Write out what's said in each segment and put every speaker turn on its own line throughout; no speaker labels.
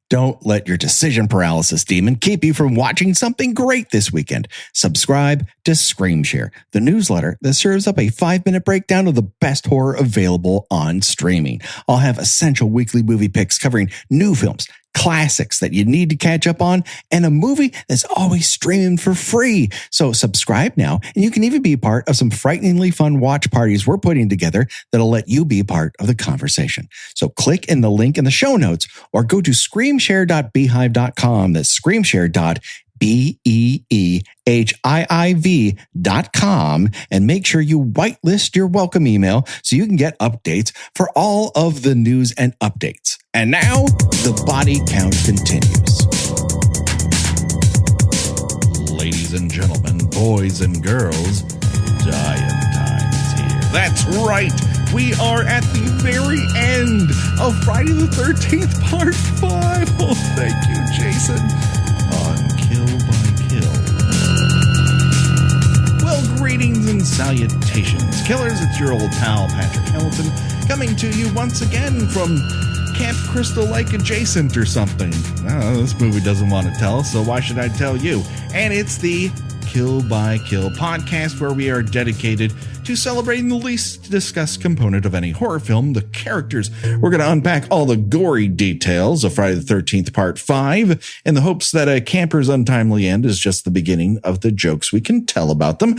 Don't let your decision paralysis demon keep you from watching something great this weekend. Subscribe to ScreamShare, the newsletter that serves up a 5-minute breakdown of the best horror available on streaming. I'll have essential weekly movie picks covering new films, classics that you need to catch up on, and a movie that's always streaming for free. So subscribe now, and you can even be part of some frighteningly fun watch parties we're putting together that'll let you be part of the conversation. So click in the link in the show notes or go to screamshare.beehive.com. That's screamshare.beehive.com, and make sure you whitelist your welcome email so you can get updates for all of the news and updates. And now the body count continues. Ladies and gentlemen, boys and girls, Giant Time's here. That's right. We are at the very end of Friday the 13th, Part 5. Oh, thank you, Jason. On Kill by Kill. Well, greetings and salutations, killers. It's your old pal, Patrick Hamilton, coming to you once again from Camp Crystal Lake adjacent or something. This movie doesn't want to tell us, so why should I tell you? And it's the Kill by Kill podcast, where we are dedicated to celebrating the least discussed component of any horror film, the characters. We're going to unpack all the gory details of Friday the 13th Part 5 in the hopes that a camper's untimely end is just the beginning of the jokes we can tell about them.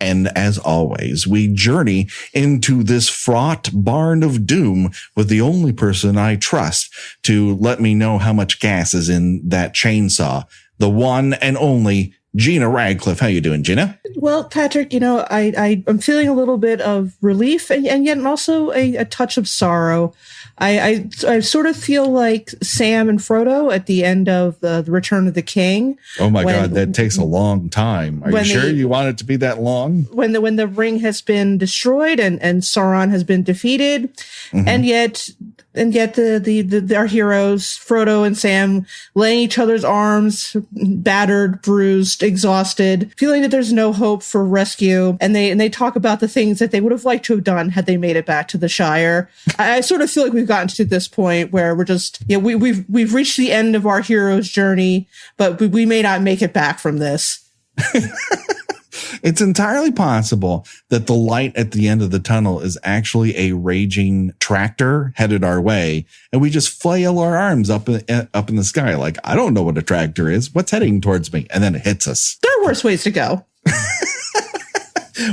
And as always, we journey into this fraught barn of doom with the only person I trust to let me know how much gas is in that chainsaw, the one and only Gina Radcliffe. How you doing, Gina?
Well, Patrick, I'm feeling a little bit of relief and yet also a touch of sorrow. I sort of feel like Sam and Frodo at the end of the Return of the King.
Oh my God, that takes a long time. Are you sure you want it to be that long?
When the ring has been destroyed and Sauron has been defeated, and yet our heroes, Frodo and Sam, laying each other's arms, battered, bruised, exhausted, feeling that there's no hope for rescue, and they talk about the things that they would have liked to have done had they made it back to the Shire. I sort of feel like we've gotten to this point where we're just, we've reached the end of our hero's journey, but we may not make it back from this.
It's entirely possible that the light at the end of the tunnel is actually a raging tractor headed our way, and we just flail our arms up in the sky like, I don't know what a tractor is. What's heading towards me? And then it hits us.
There are worse ways to go.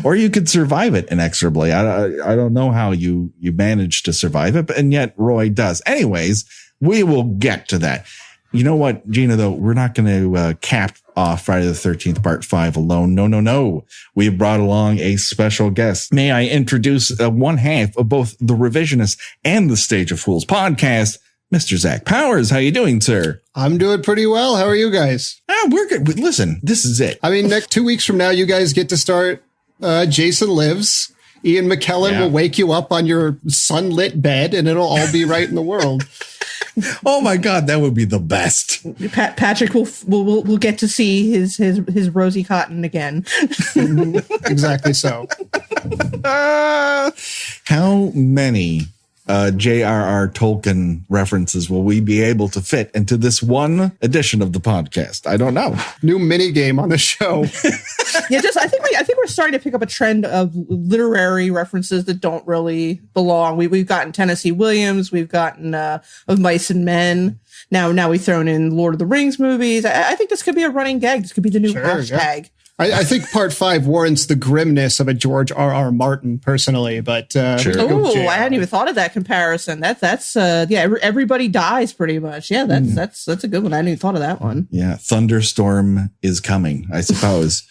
Or you could survive it inexorably. I don't know how you managed to survive it, and yet Roy does. Anyways, we will get to that. You know what, Gina, though? We're not going to cap off Friday the 13th Part 5 alone. No. We have brought along a special guest. May I introduce one half of both the Revisionists and the Stage of Fools podcast, Mr. Zach Powers. How you doing, sir?
I'm doing pretty well. How are you guys?
We're good. Listen, this is it.
I mean, next 2 weeks from now, you guys get to start Jason Lives. Ian McKellen will wake you up on your sunlit bed, and it'll all be right in the world.
Oh my God, that would be the best.
Patrick will get to see his Rosie Cotton again.
Exactly so.
How many J.R.R. Tolkien references will we be able to fit into this one edition of the podcast? I don't know.
New mini game on the show.
I think we're starting to pick up a trend of literary references that don't really belong. We've gotten Tennessee Williams, we've gotten Of Mice and Men. Now we've thrown in Lord of the Rings movies. I think this could be a running gag. This could be the new hashtag.
Yeah. I think Part 5 warrants the grimness of a George R.R. Martin, personally, but
Oh, I hadn't even thought of that comparison. That's everybody dies pretty much. Yeah, that's a good one. I hadn't even thought of that one.
Yeah, thunderstorm is coming, I suppose.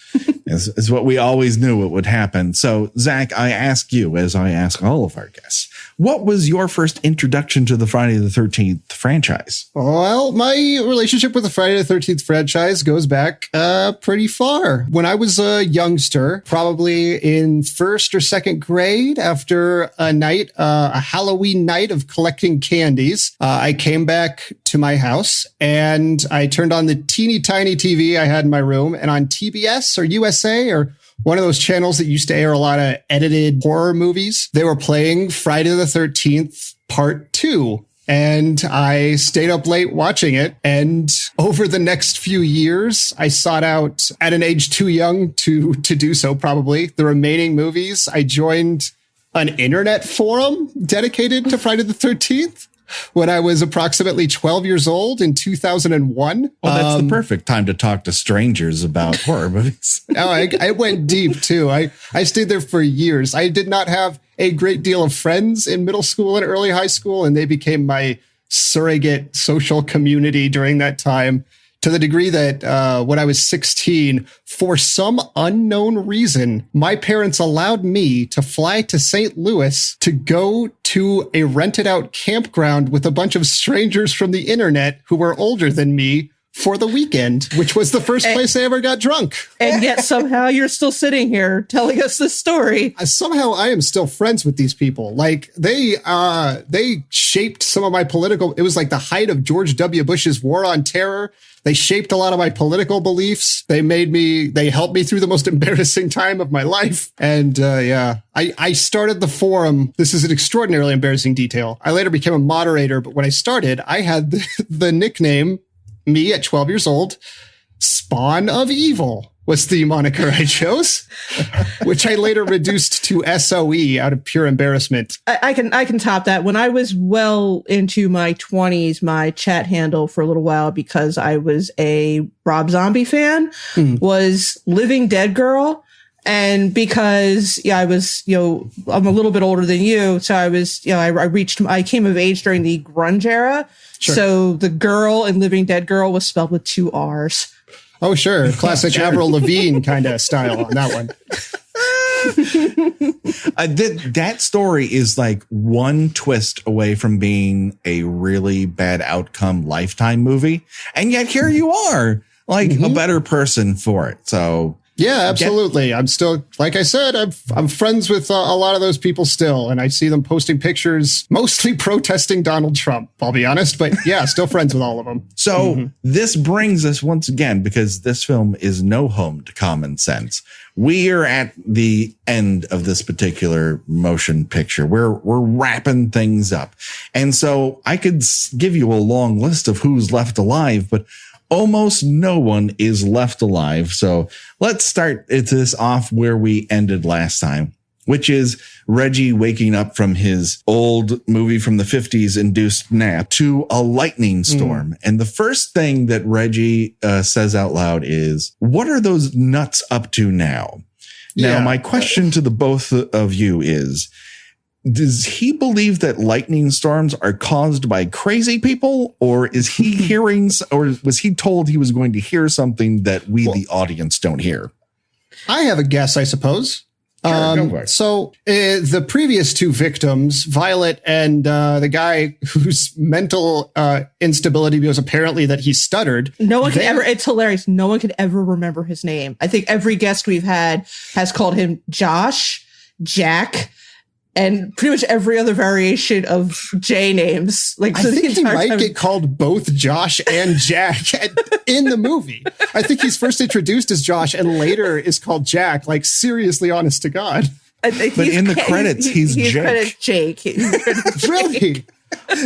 is what we always knew it would happen. So, Zach, I ask you, as I ask all of our guests, what was your first introduction to the Friday the 13th franchise?
Well, my relationship with the Friday the 13th franchise goes back pretty far. When I was a youngster, probably in first or second grade, after a Halloween night of collecting candies, I came back to my house and I turned on the teeny tiny TV I had in my room, and on TBS or USA or one of those channels that used to air a lot of edited horror movies, they were playing Friday the 13th Part 2. and I stayed up late watching it. And over the next few years, I sought out, at an age too young to do so, probably, the remaining movies. I joined an internet forum dedicated to Friday the 13th when I was approximately 12 years old in 2001.
Well, that's the perfect time to talk to strangers about horror movies.
I went deep, too. I stayed there for years. I did not have a great deal of friends in middle school and early high school, and they became my surrogate social community during that time, to the degree that when I was 16, for some unknown reason, my parents allowed me to fly to St. Louis to go to a rented out campground with a bunch of strangers from the internet who were older than me for the weekend, which was the first place I ever got drunk.
And yet somehow you're still sitting here telling us this story.
Somehow I am still friends with these people. Like they shaped some of my political, it was like the height of George W. Bush's war on terror. They shaped a lot of my political beliefs. They helped me through the most embarrassing time of my life. And I started the forum. This is an extraordinarily embarrassing detail. I later became a moderator, but when I started, I had the nickname, me at 12 years old, Spawn of Evil was the moniker I chose, which I later reduced to SOE out of pure embarrassment.
I can top that. When I was well into my 20s, my chat handle for a little while, because I was a Rob Zombie fan, was Living Dead Girl. And because, I was, I'm a little bit older than you. So I was, I came of age during the grunge era. Sure. So the girl in Living Dead Girl was spelled with 2 R's.
Oh, sure. Classic Avril Lavigne kind of style on that one.
That story is like one twist away from being a really bad outcome Lifetime movie. And yet here you are, like a better person for it. So
yeah, absolutely. I'm still, like I said, I'm friends with a lot of those people still, and I see them posting pictures, mostly protesting Donald Trump, I'll be honest, but yeah, still friends with all of them.
So this brings us once again, because this film is no home to common sense. We are at the end of this particular motion picture. We're wrapping things up. And so I could give you a long list of who's left alive, but almost no one is left alive. So let's start this off where we ended last time, which is Reggie waking up from his old movie from the 50s induced nap to a lightning storm. And the first thing that Reggie says out loud is, "What are those nuts up to now?" Now, my question to the both of you is, does he believe that lightning storms are caused by crazy people, or is he hearing, or was he told he was going to hear something that we, the audience, don't hear?
I have a guess, I suppose.
Sure, go for it.
So the previous 2 victims, Violet and the guy whose mental instability was apparently that he stuttered.
No one can ever, it's hilarious. No one could ever remember his name. I think every guest we've had has called him Josh, Jack, and pretty much every other variation of J names. Like,
I think he might get called both Josh and Jack in the movie. I think he's first introduced as Josh and later is called Jack. Like, seriously, honest to God.
But in the credits, he's Jake.
Jake.
Really?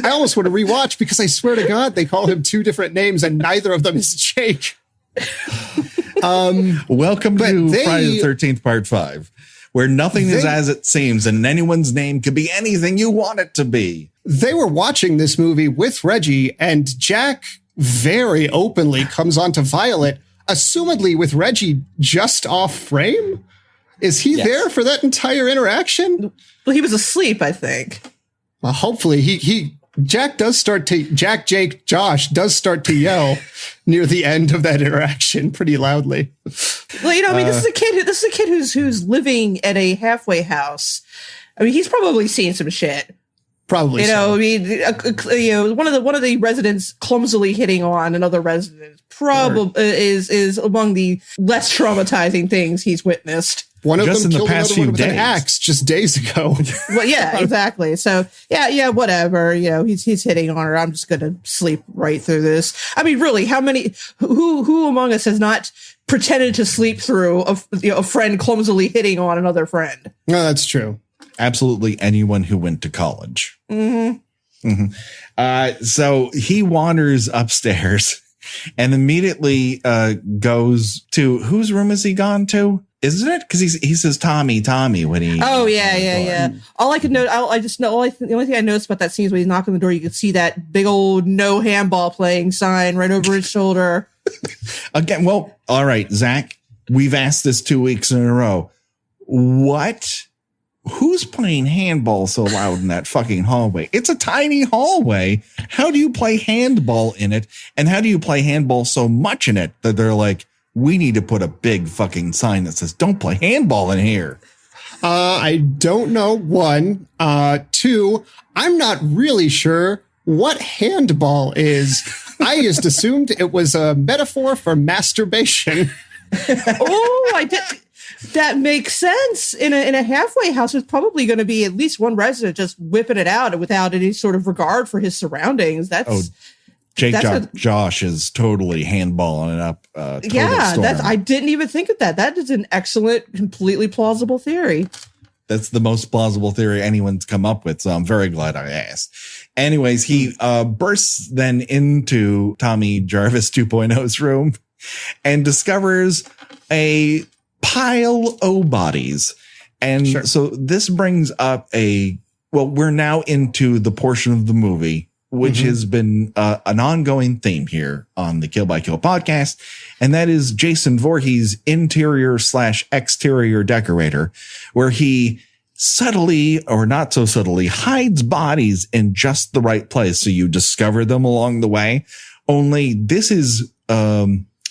I almost want to rewatch because I swear to God, they call him 2 different names and neither of them is Jake.
Welcome to Friday the 13th, Part 5. Where nothing is as it seems, and anyone's name could be anything you want it to be.
They were watching this movie with Reggie, and Jack very openly comes onto Violet, assumedly with Reggie just off frame. Is he there for that entire interaction?
Well, he was asleep, I think.
Well, hopefully Josh does start to yell near the end of that interaction pretty loudly.
Well, this is a kid who's living at a halfway house. I mean, he's probably seen some shit.
Probably, so.
I mean, one of the residents clumsily hitting on another resident is among the less traumatizing things he's witnessed.
One of them killed another one with an axe just days ago.
Well, yeah, exactly. So, yeah, whatever. He's hitting on her. I'm just going to sleep right through this. I mean, really, who among us has not pretended to sleep through a friend clumsily hitting on another friend?
No, that's true.
Absolutely anyone who went to college.
Mm-hmm.
So he wanders upstairs and immediately goes to, whose room has he gone to? Isn't it? Because he says Tommy when he.
Oh yeah. All I could know, the only thing I noticed about that scene is when he's knocking on the door, you could see that big old no handball playing sign right over his shoulder.
Again, well, all right, Zach, we've asked this 2 weeks in a row. Who's playing handball so loud in that fucking hallway? It's a tiny hallway. How do you play handball in it? And how do you play handball so much in it that they're like, we need to put a big fucking sign that says, don't play handball in here?
I don't know. 1. 2, I'm not really sure what handball is. I just assumed it was a metaphor for masturbation.
I did. That makes sense. In a halfway house, there's probably going to be at least one resident just whipping it out without any sort of regard for his surroundings.
Josh is totally handballing it up.
I didn't even think of that. That is an excellent, completely plausible theory.
That's the most plausible theory anyone's come up with. So I'm very glad I asked. Anyways, he bursts then into Tommy Jarvis 2.0's room and discovers a pile of bodies. And so this brings up we're now into the portion of the movie which has been an ongoing theme here on the Kill by Kill podcast. And that is Jason Voorhees' interior/exterior decorator, where he subtly or not so subtly hides bodies in just the right place. So you discover them along the way. Only this is,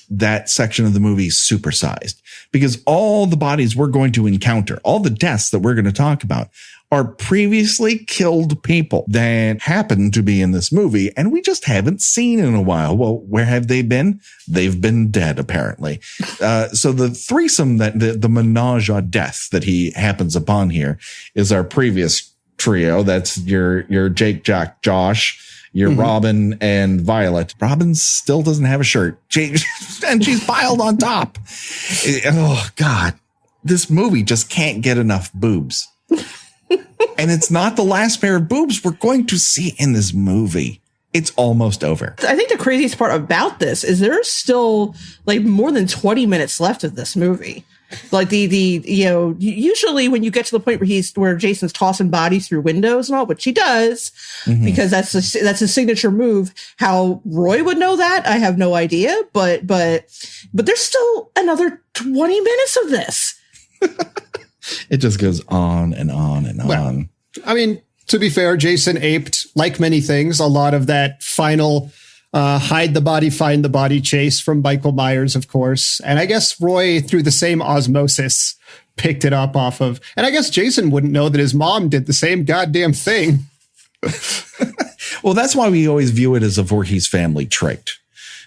that section of the movie supersized, because all the bodies we're going to encounter, all the deaths that we're going to talk about, are previously killed people that happen to be in this movie, and we just haven't seen in a while. Well, where have they been? They've been dead, apparently. So the threesome, that the menage a death that he happens upon here is our previous trio. That's your Jake, Jack, Josh, your Robin and Violet. Robin still doesn't have a shirt, and she's piled on top. Oh God, this movie just can't get enough boobs. And it's not the last pair of boobs we're going to see in this movie. It's almost over.
I think the craziest part about this is there's still like more than 20 minutes left of this movie. Like usually when you get to the point where Jason's tossing bodies through windows and all, which he does, because that's his signature move. How Roy would know that, I have no idea. But there's still another 20 minutes of this.
It just goes on and on and on.
I mean, to be fair, Jason aped, like many things, a lot of that final hide the body, find the body chase from Michael Myers, of course. And I guess Roy, through the same osmosis, picked it up off of. And I guess Jason wouldn't know that his mom did the same goddamn thing.
Well, that's why we always view it as a Voorhees family trait.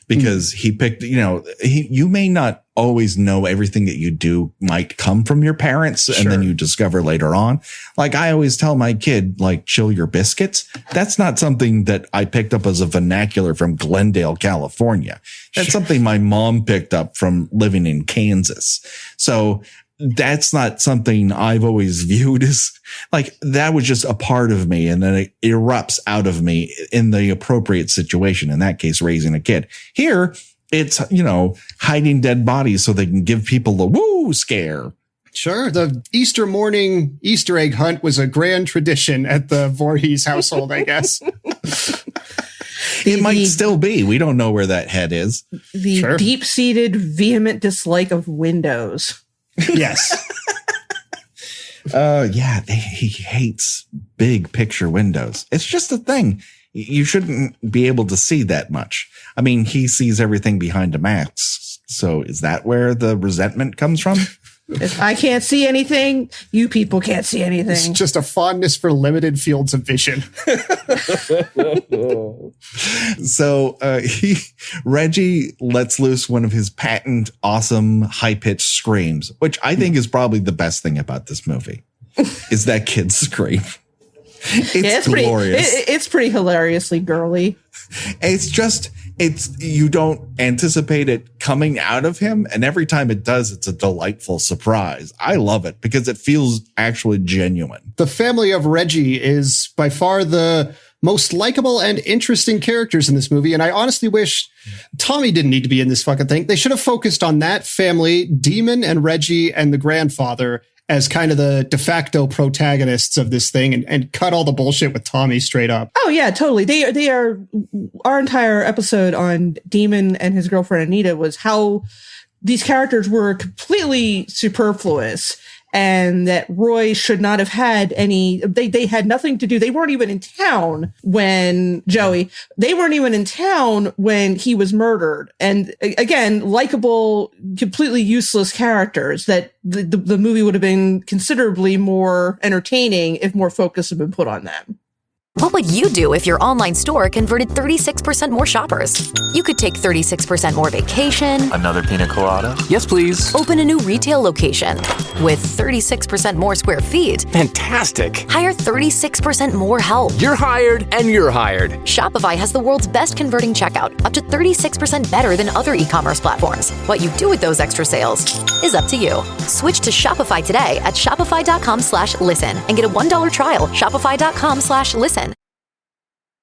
Because he picked, you may not always know everything that you do might come from your parents, and then you discover later on. Like I always tell my kid, like, chill your biscuits. That's not something that I picked up as a vernacular from Glendale, California. That's something my mom picked up from living in Kansas. So that's not something I've always viewed as like, that was just a part of me. And then it erupts out of me in the appropriate situation. In that case, raising a kid. Here, it's, hiding dead bodies so they can give people a woo scare.
Sure. The Easter morning Easter egg hunt was a grand tradition at the Voorhees household, I guess.
It might still be. We don't know where that head is.
The deep-seated, vehement dislike of windows.
Yes.
He hates big picture windows. It's just a thing. You shouldn't be able to see that much. I mean, he sees everything behind a mask. So is that where the resentment comes from?
If I can't see anything, you people can't see anything.
It's just a fondness for limited fields of vision.
So Reggie lets loose one of his patent awesome high-pitched screams, which I think is probably the best thing about this movie, is that kid's scream. It's glorious.
It's pretty hilariously girly.
You don't anticipate it coming out of him. And every time it does, it's a delightful surprise. I love it because it feels actually genuine.
The family of Reggie is by far the most likable and interesting characters in this movie. And I honestly wish Tommy didn't need to be in this fucking thing. They should have focused on that family, Demon and Reggie and the grandfather, as kind of the de facto protagonists of this thing, and cut all the bullshit with Tommy straight up.
Oh yeah, totally. They are our entire episode on Demon and his girlfriend Anita was how these characters were completely superfluous, and that Roy should not have had any, they had nothing to do. They weren't even in town when they weren't even in town when he was murdered. And again, likable, completely useless characters that the movie would have been considerably more entertaining if more focus had been put on them.
What would you do if your online store converted 36% more shoppers? You could take 36% more vacation.
Another pina colada? Yes, please.
Open a new retail location with 36% more square feet.
Fantastic.
Hire 36% more help.
You're hired and you're hired.
Shopify has the world's best converting checkout, up to 36% better than other e-commerce platforms. What you do with those extra sales is up to you. Switch to Shopify today at shopify.com/listen and get a $1 trial. Shopify.com/listen.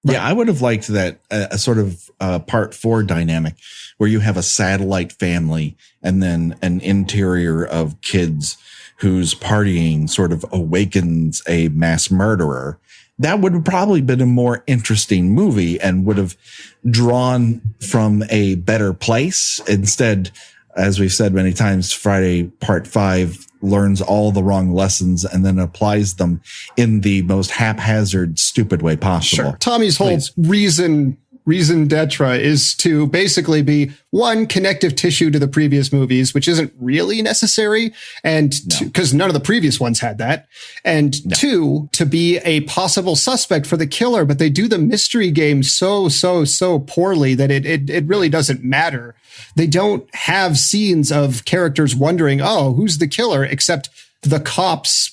Yeah, I would have liked that a sort of part 4 dynamic where you have a satellite family and then an interior of kids whose partying sort of awakens a mass murderer. That would have probably been a more interesting movie and would have drawn from a better place. Instead, as we've said many times, Friday Part 5 learns all the wrong lessons and then applies them in the most haphazard, stupid way possible.
Sure. Tommy's whole reason d'etre is to basically be one, connective tissue to the previous movies, which isn't really necessary. And because none of the previous ones had that. And two, to be a possible suspect for the killer, but they do the mystery game so poorly that it really doesn't matter. They don't have scenes of characters wondering, oh, who's the killer, except the cops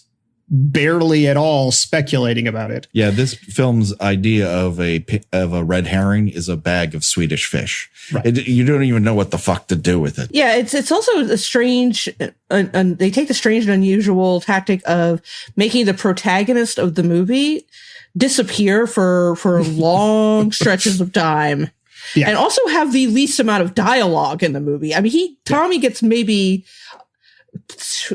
barely at all speculating about it.
Yeah, this film's idea of a red herring is a bag of Swedish fish. Right. You don't even know what the fuck to do with it. Yeah,
it's also a strange, they take the strange and unusual tactic of making the protagonist of the movie disappear for long stretches of time. Yeah. And also have the least amount of dialogue in the movie. I mean, Tommy gets maybe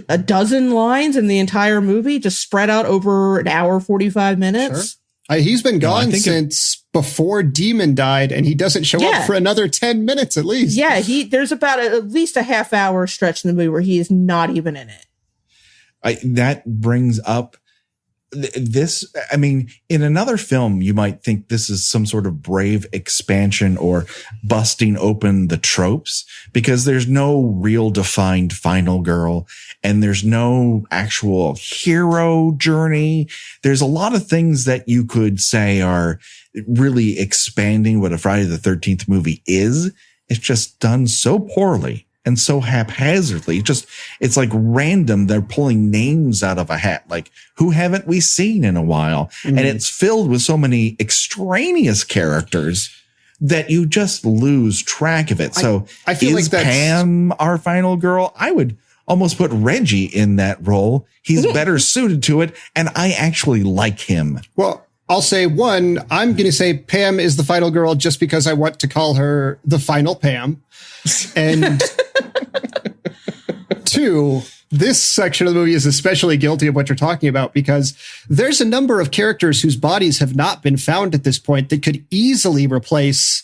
a dozen lines in the entire movie, just spread out over an hour, 45 minutes.
Sure. He's been gone since before Demon died, and he doesn't show up for another 10 minutes at least.
Yeah, there's about at least a half hour stretch in the movie where he is not even in it.
That brings up this. I mean, in another film, you might think this is some sort of brave expansion or busting open the tropes, because there's no real defined final girl and there's no actual hero journey. There's a lot of things that you could say are really expanding what a Friday the 13th movie is. It's just done so poorly and so haphazardly. It's like random. They're pulling names out of a hat. Like, who haven't we seen in a while? Mm-hmm. And it's filled with so many extraneous characters that you just lose track of it. So
I feel like that's
Pam our final girl? I would almost put Reggie in that role. He's better suited to it. And I actually like him.
Well, I'll say one, I'm going to say Pam is the final girl just because I want to call her the final Pam. And two, this section of the movie is especially guilty of what you're talking about, because there's a number of characters whose bodies have not been found at this point that could easily replace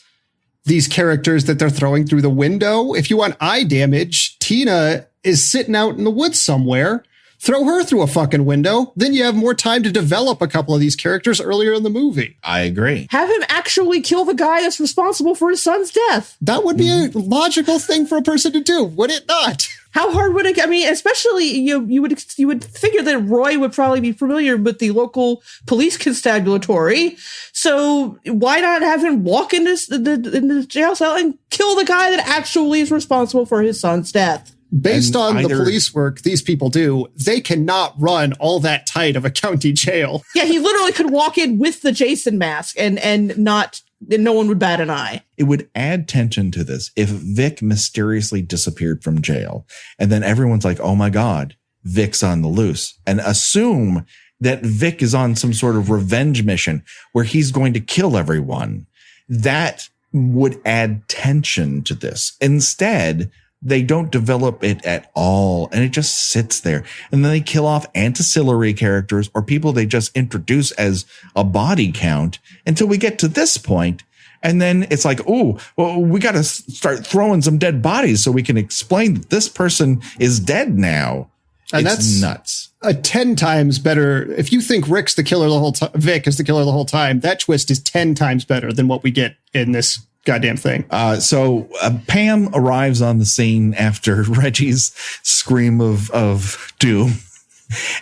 these characters that they're throwing through the window. If you want eye damage, Tina is sitting out in the woods somewhere. Throw her through a fucking window. Then you have more time to develop a couple of these characters earlier in the movie.
I agree.
Have him actually kill the guy that's responsible for his son's death.
That would be a logical thing for a person to do, would it not?
How hard would it? I mean, especially you would figure that Roy would probably be familiar with the local police constabulary. So why not have him walk into the jail cell and kill the guy that actually is responsible for his son's death?
Based on the police work these people do, they cannot run all that tight of a county jail.
Yeah, he literally could walk in with the Jason mask and no one would bat an eye.
It would add tension to this if Vic mysteriously disappeared from jail and then everyone's like, oh my God, Vic's on the loose, and assume that Vic is on some sort of revenge mission where he's going to kill everyone. That would add tension to this. Instead, they don't develop it at all, and it just sits there. And then they kill off ancillary characters or people they just introduce as a body count until we get to this point. And then it's like, oh, well, we got to start throwing some dead bodies so we can explain that this person is dead now.
And
it's
that's
nuts.
10 times better. If you think Rick's the killer the whole time, Vic is the killer the whole time, that twist is 10 times better than what we get in this goddamn thing.
So Pam arrives on the scene after Reggie's scream of doom.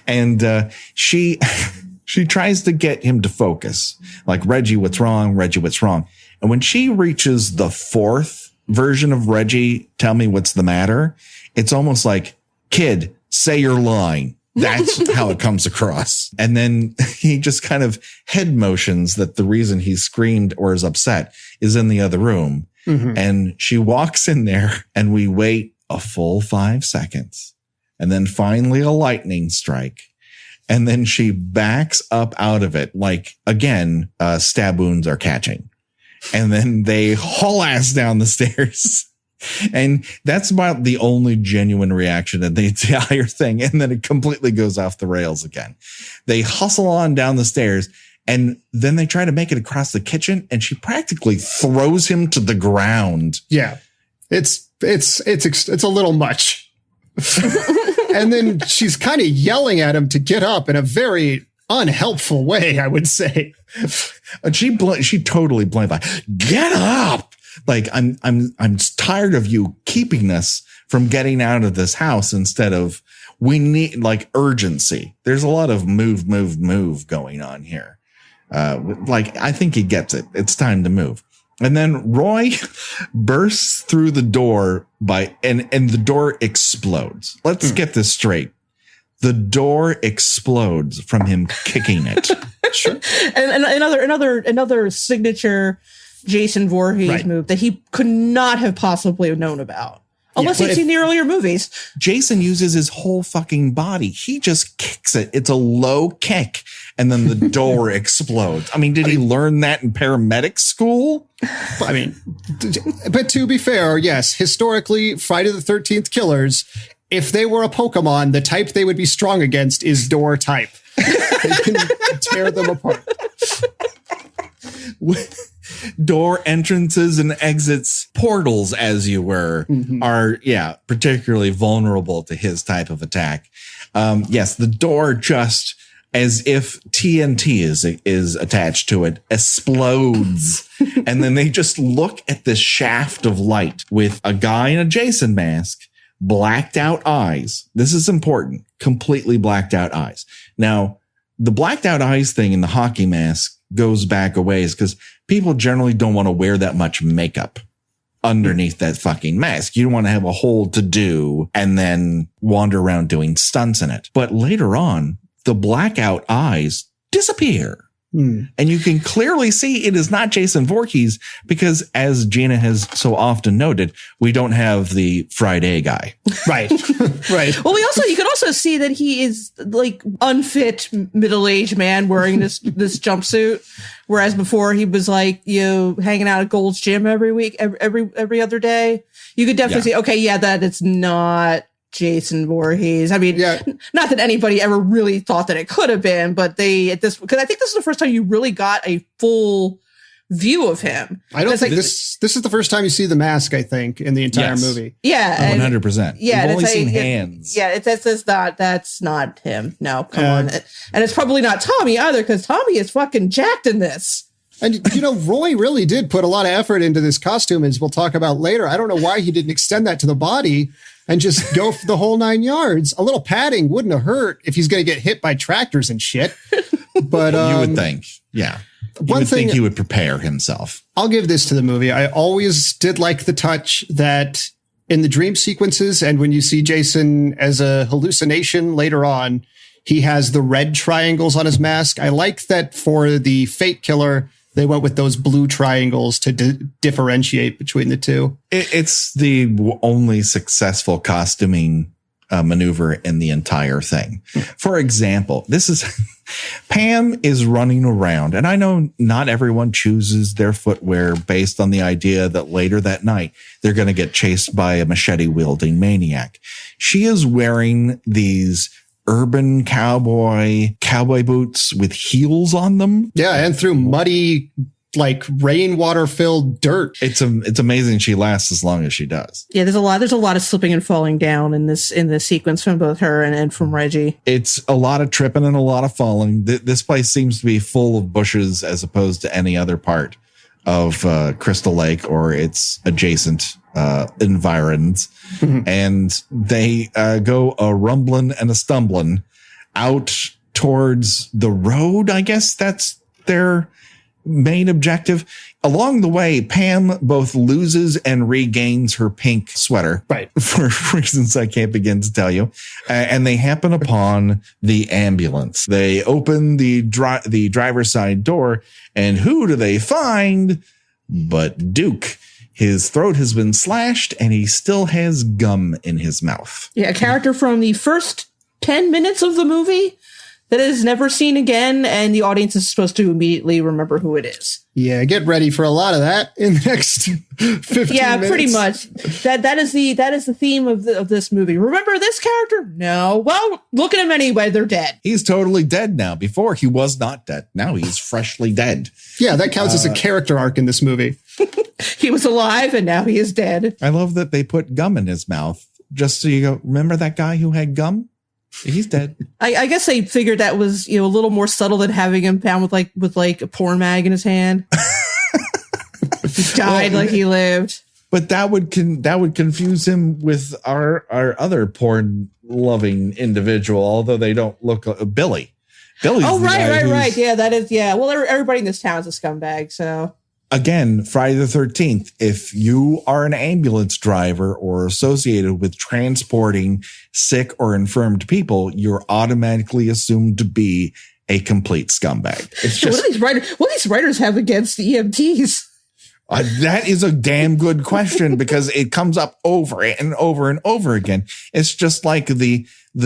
And she tries to get him to focus. Like, Reggie, what's wrong? Reggie, what's wrong? And when she reaches the fourth version of Reggie, tell me what's the matter, it's almost like, kid, say your line. That's how it comes across. And then he just kind of head motions that the reason he screamed or is upset is in the other room. Mm-hmm. And she walks in there and we wait a full 5 seconds and then finally a lightning strike. And then she backs up out of it. Like, again, stab wounds are catching. And then they haul ass down the stairs. And that's about the only genuine reaction to the entire thing. And then it completely goes off the rails again. They hustle on down the stairs and then they try to make it across the kitchen and she practically throws him to the ground.
Yeah. It's a little much. And then she's kind of yelling at him to get up in a very unhelpful way, I would say.
And she totally blamed, like, get up. Like, I'm tired of you keeping us from getting out of this house instead of, we need, like, urgency. There's a lot of move going on here. Like, I think he gets it. It's time to move. And then Roy bursts through the door and the door explodes. Let's get this straight. The door explodes from him kicking it.
Sure.
And another signature Jason Voorhees move that he could not have possibly known about. Unless he'd seen the earlier movies.
Jason uses his whole fucking body. He just kicks it. It's a low kick. And then the door explodes. I mean, did he learn that in paramedic school?
I mean, but to be fair, yes, historically, Friday the 13th killers, if they were a Pokemon, the type they would be strong against is door type. They can tear them apart.
Door entrances and exits, portals, as you were, are, particularly vulnerable to his type of attack. Yes, the door just, as if TNT is attached to it, explodes. And then they just look at this shaft of light with a guy in a Jason mask, blacked out eyes. This is important. Completely blacked out eyes. Now, the blacked out eyes thing in the hockey mask goes back a ways because people generally don't want to wear that much makeup underneath that fucking mask. You don't want to have a whole to do and then wander around doing stunts in it. But later on, the blackout eyes disappear. And you can clearly see it is not Jason Voorhees because, as Gina has so often noted, we don't have the Friday guy.
Right. Right.
Well, you could also see that he is like unfit middle-aged man wearing this jumpsuit. Whereas before he was like, hanging out at Gold's Gym every week, every other day. You could definitely see, okay, that it's not Jason Voorhees. I mean, not that anybody ever really thought that it could have been, but because I think this is the first time you really got a full view of him.
I don't think this is the first time you see the mask, I think, in the entire movie.
Yeah.
100%.
Yeah.
We've only seen hands.
That's not him. No, come on. And it's probably not Tommy either, because Tommy is fucking jacked in this.
And, Roy really did put a lot of effort into this costume, as we'll talk about later. I don't know why he didn't extend that to the body and just go for the whole 9 yards. A little padding wouldn't have hurt if he's going to get hit by tractors and shit. But
you would think, You would think he would prepare himself.
I'll give this to the movie. I always did like the touch that in the dream sequences and when you see Jason as a hallucination later on, he has the red triangles on his mask. I like that for the Fate Killer, they went with those blue triangles to differentiate between the two.
It's the only successful costuming maneuver in the entire thing. For example, this is Pam is running around, and I know not everyone chooses their footwear based on the idea that later that night they're going to get chased by a machete-wielding maniac. She is wearing these urban cowboy boots with heels on them.
Yeah, and through muddy, like rainwater filled dirt.
It's amazing she lasts as long as she does.
Yeah, there's a lot of slipping and falling down in this sequence from both her and from Reggie.
It's a lot of tripping and a lot of falling. This place seems to be full of bushes as opposed to any other part of Crystal Lake or its adjacent environs. Mm-hmm. And they go a rumbling and a stumbling out towards the road. I guess that's their main objective. Along the way, Pam both loses and regains her pink sweater,
right,
for reasons I can't begin to tell you. And they happen upon the ambulance. They open the driver's side door, and who do they find but Duke? His throat has been slashed, and he still has gum in his mouth.
Yeah, a character from the first 10 minutes of the movie that is never seen again, and the audience is supposed to immediately remember who it is.
Yeah, get ready for a lot of that in the next 15
yeah,
minutes.
Pretty much. That is the theme of this movie. Remember this character? No. Well, look at him anyway. They're dead.
He's totally dead now. Before, he was not dead. Now he's freshly dead.
Yeah, that counts as a character arc in this movie.
He was alive, and now he is dead.
I love that they put gum in his mouth. Just so you go, remember that guy who had gum? He's dead.
I guess they figured that was, a little more subtle than having him found with a porn mag in his hand. He died like he lived.
But that would confuse him with our other porn loving individual, although they don't look Billy. Billy's
right. Yeah, that is. Yeah. Well, everybody in this town is a scumbag. So.
Again, Friday the 13th, if you are an ambulance driver or associated with transporting sick or infirmed people, you're automatically assumed to be a complete scumbag. It's just,
what do these writers have against the EMTs?
That is a damn good question because it comes up over and over and over again. It's just like the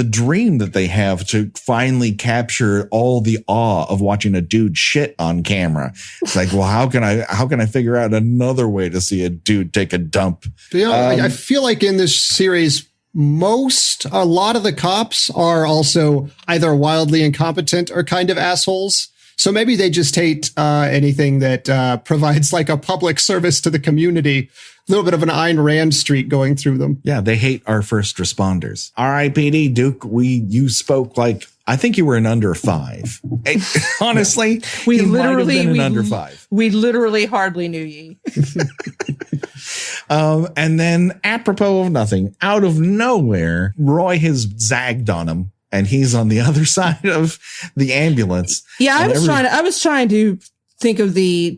dream that they have to finally capture all the awe of watching a dude shit on camera. It's like, well, how can I figure out another way to see a dude take a dump?
I feel like in this series, a lot of the cops are also either wildly incompetent or kind of assholes. So maybe they just hate anything that provides like a public service to the community. A little bit of an Ayn Rand streak going through them.
Yeah, they hate our first responders. R.I.P.D. Duke, you spoke like, I think you were in under 5. Honestly,
we literally
in under 5.
We literally hardly knew ye.
And then, apropos of nothing, out of nowhere, Roy has zagged on him. And he's on the other side of the ambulance.
Yeah, I was trying to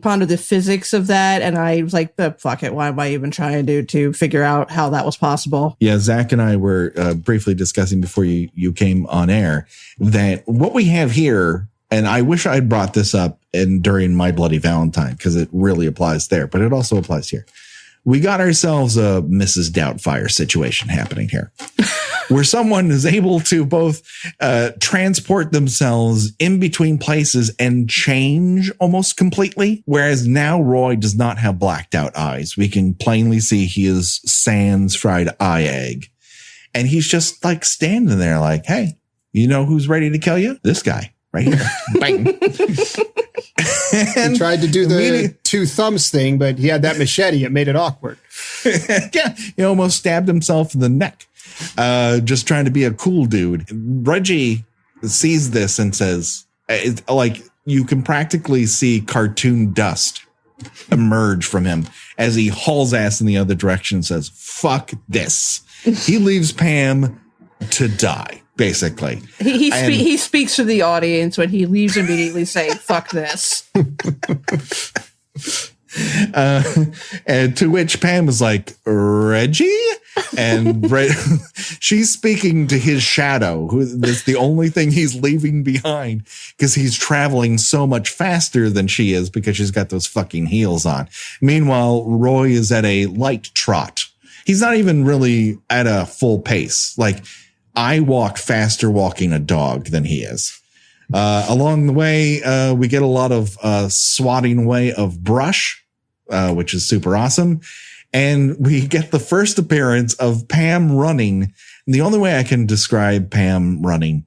ponder the physics of that. And I was like, fuck it. Why am I even trying to figure out how that was possible?
Yeah. Zach and I were briefly discussing before you came on air that what we have here, and I wish I'd brought this up during My Bloody Valentine because it really applies there, but it also applies here. We got ourselves a Mrs. Doubtfire situation happening here. Where someone is able to both transport themselves in between places and change almost completely. Whereas now Roy does not have blacked out eyes. We can plainly see he is sans fried eye egg. And he's just like standing there like, hey, you know who's ready to kill you? This guy right here. Bang.
He tried to do the 2 thumbs thing, but he had that machete. It made it awkward.
Yeah, he almost stabbed himself in the neck. Just trying to be a cool dude. Reggie sees this and says, like, you can practically see cartoon dust emerge from him as he hauls ass in the other direction and says, fuck this. He leaves Pam to die, basically.
He speaks to the audience when he leaves immediately saying, fuck this.
And to which Pam is like, Reggie? And she's speaking to his shadow, who is the only thing he's leaving behind because he's traveling so much faster than she is because she's got those fucking heels on. Meanwhile, Roy is at a light trot. He's not even really at a full pace. Like, I walk faster walking a dog than he is. Along the way, we get a lot of swatting away of brush, which is super awesome. And we get the first appearance of Pam running. And the only way I can describe Pam running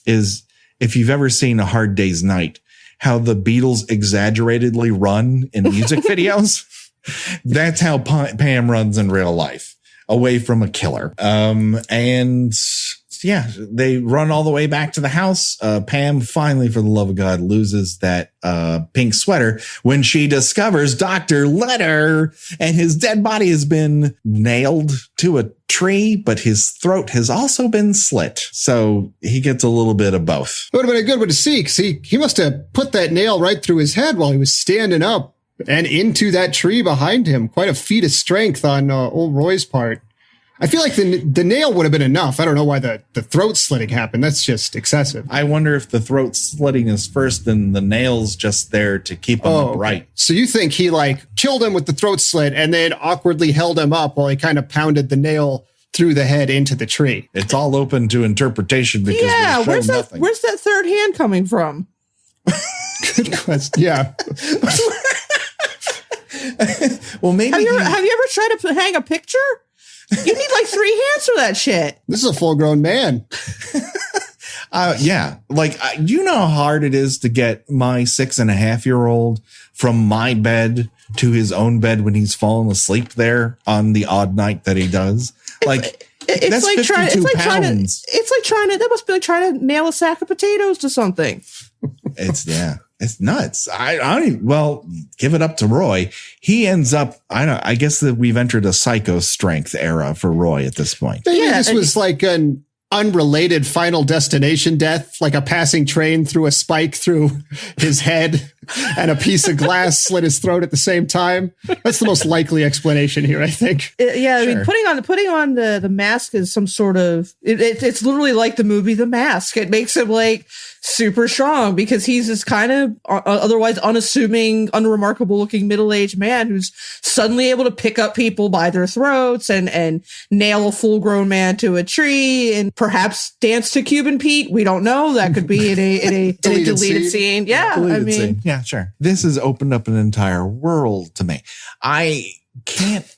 is if you've ever seen A Hard Day's Night, how the Beatles exaggeratedly run in music videos. That's how Pam runs in real life, away from a killer. And yeah, they run all the way back to the house. Pam finally, for the love of God, loses that pink sweater when she discovers Dr. Letter, and his dead body has been nailed to a tree, but his throat has also been slit. So he gets a little bit of both.
It would have been a good one to see, because he must have put that nail right through his head while he was standing up and into that tree behind him. Quite a feat of strength on old Roy's part. I feel like the nail would have been enough. I don't know why the throat slitting happened. That's just excessive.
I wonder if the throat slitting is first and the nail's just there to keep him upright.
So you think he killed him with the throat slit and then awkwardly held him up while he kind of pounded the nail through the head into the tree?
It's all open to interpretation because
where's that third hand coming from?
Good question. Yeah.
Well, maybe
have you ever tried to hang a picture? You need 3 hands for that shit.
This is a full-grown man.
Yeah. You know how hard it is to get my 6.5-year-old from my bed to his own bed when he's fallen asleep there on the odd night that he does. That's 52 pounds.
That must be like trying to nail a sack of potatoes to something.
It's nuts. I don't even, well, give it up to Roy. He ends up, I guess that we've entered a psycho strength era for Roy at this point.
Maybe this was like an unrelated Final Destination death, like a passing train threw a spike through his head and a piece of glass slit his throat at the same time. That's the most likely explanation here, I think.
Yeah, I mean, putting on the mask is some sort of, it's literally like the movie The Mask. It makes him super strong because he's this kind of otherwise unassuming, unremarkable looking middle-aged man who's suddenly able to pick up people by their throats and nail a full-grown man to a tree and perhaps dance to Cuban Pete. We don't know. That could be in a deleted scene. Yeah,
deleted scene. Yeah, sure. This has opened up an entire world to me. I can't.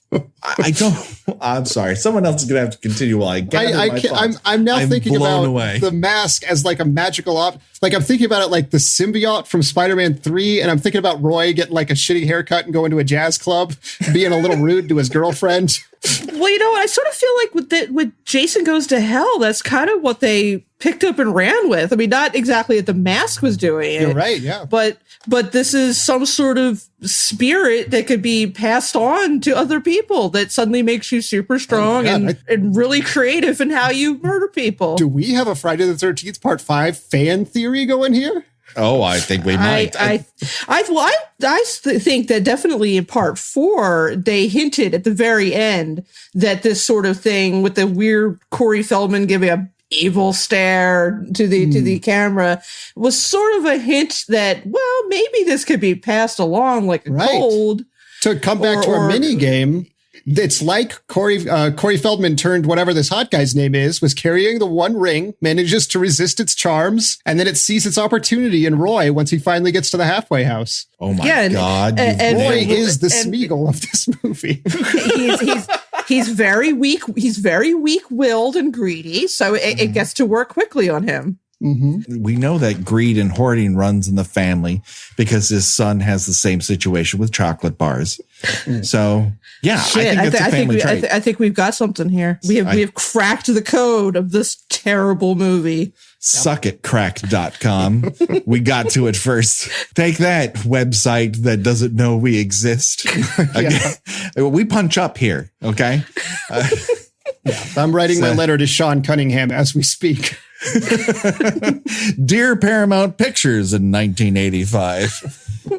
I'm sorry. Someone else is going to have to continue while I get my thoughts.
I'm now thinking about
away.
The mask as a magical object. I'm thinking about it like the symbiote from Spider-Man 3, and I'm thinking about Roy getting a shitty haircut and going to a jazz club, being a little rude to his girlfriend.
Well, I sort of feel like with Jason Goes to Hell, that's kind of what they picked up and ran with. I mean, not exactly that The Mask was doing it.
You're right, yeah.
But this is some sort of spirit that could be passed on to other people that suddenly makes you super strong and really creative in how you murder people.
Do we have a Friday the 13th Part 5 fan theory going here?
Oh, I think we might.
I think that definitely in Part 4, they hinted at the very end that this sort of thing with the weird Corey Feldman giving a evil stare to the camera was sort of a hint that, well, maybe this could be passed along like a cold.
To come back to our mini game, it's like Corey Feldman turned whatever this hot guy's name was carrying the one ring, manages to resist its charms, and then it sees its opportunity in Roy once he finally gets to the halfway house.
Oh my God.
And Roy is the Smeagol of this movie.
He's very weak. He's very weak-willed and greedy, so it gets to work quickly on him.
Mm-hmm.
We know that greed and hoarding runs in the family because his son has the same situation with chocolate bars. So, yeah,
Shit,
I think it's a family trait.
I think we've got something here. We have cracked the code of this terrible movie.
Suckitcracked.com. We got to it first. Take that, website that doesn't know we exist. We punch up here, okay?
I'm writing my letter to Sean Cunningham as we speak.
Dear Paramount Pictures in 1985.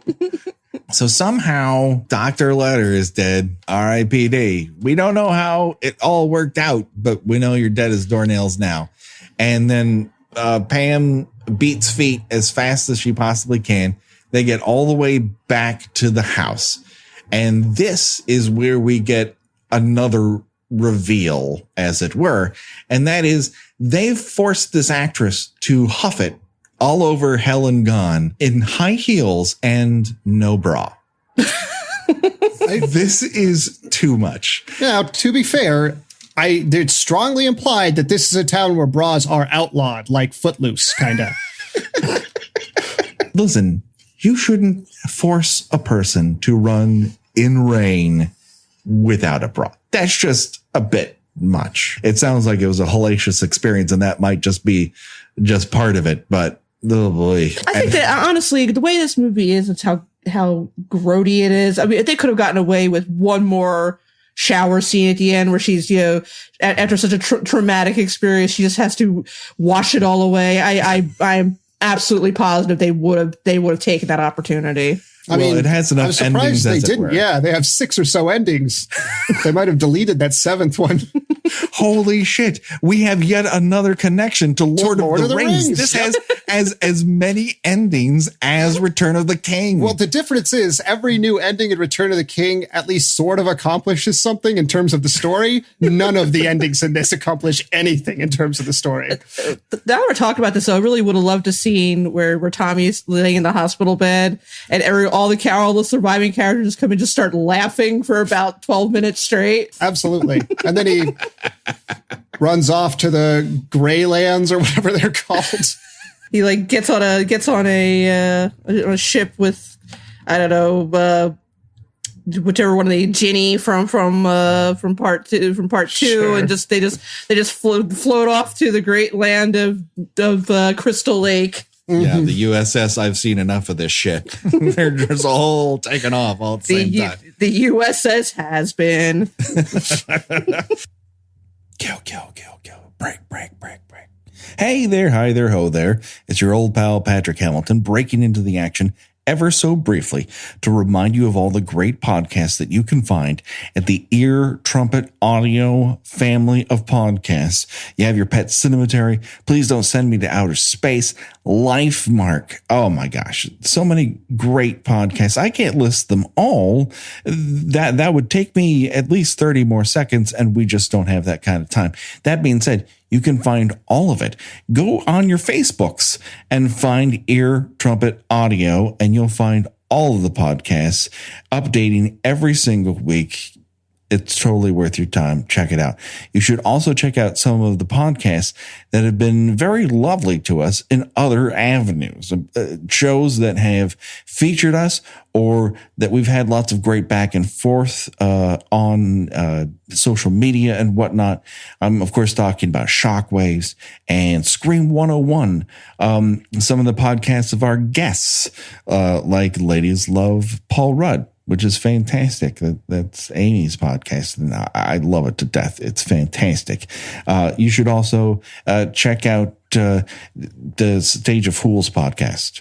So somehow Dr. Letter is dead. R.I.P.D. We don't know how it all worked out, but we know you're dead as doornails now. And then Pam beats feet as fast as she possibly can. They get all the way back to the house. And this is where we get another reveal, as it were. And that is they've forced this actress to huff it all over Helen Gone in high heels and no bra. This is too much.
Now, to be fair, it's strongly implied that this is a town where bras are outlawed, like Footloose, kind of.
Listen, you shouldn't force a person to run in rain without a bra. That's just a bit much. It sounds like it was a hellacious experience, and that might just be just part of it. But oh boy,
I think that honestly, the way this movie is, it's how grody it is. I mean, they could have gotten away with one more shower scene at the end where she's, after such a traumatic experience, she just has to wash it all away. I'm absolutely positive they would have taken that opportunity.
I mean,
it has enough.
I'm surprised they didn't. Yeah, they have 6 or so endings. They might have deleted that 7th one.
Holy shit! We have yet another connection to Lord of the Rings. This has as many endings as Return of the King.
Well, the difference is every new ending in Return of the King at least sort of accomplishes something in terms of the story. None of the endings in this accomplish anything in terms of the story.
Now we're talking about this, though, I really would have loved a scene where Tommy's laying in the hospital bed and all the surviving characters just come and just start laughing for about 12 minutes straight.
Absolutely. And then he runs off to the Grey Lands or whatever they're called.
He gets on a ship with, I don't know, whichever one of the Ginny from part two, sure. And they just float off to the great land of Crystal Lake.
Yeah, the USS, I've seen enough of this shit. They're just all taking off all at the same time.
The USS has been.
Kill. Break. Hey there, hi there, ho there. It's your old pal, Patrick Hamilton, breaking into the action ever so briefly to remind you of all the great podcasts that you can find at the Ear Trumpet Audio family of podcasts. You have your pet cemetery. Please don't send me to outer space. Life Mark. Oh my gosh. So many great podcasts. I can't list them all. That would take me at least 30 more seconds, and we just don't have that kind of time. That being said, you can find all of it. Go on your Facebooks and find Ear Trumpet Audio, and you'll find all of the podcasts updating every single week. It's totally worth your time. Check it out. You should also check out some of the podcasts that have been very lovely to us in other avenues, shows that have featured us or that we've had lots of great back and forth on social media and whatnot. I'm, of course, talking about Shockwaves and Scream 101. Some of the podcasts of our guests, like Ladies Love Paul Rudd, which is fantastic. That's Amy's podcast, and I love it to death. It's fantastic. You should also check out the Stage of Fools podcast,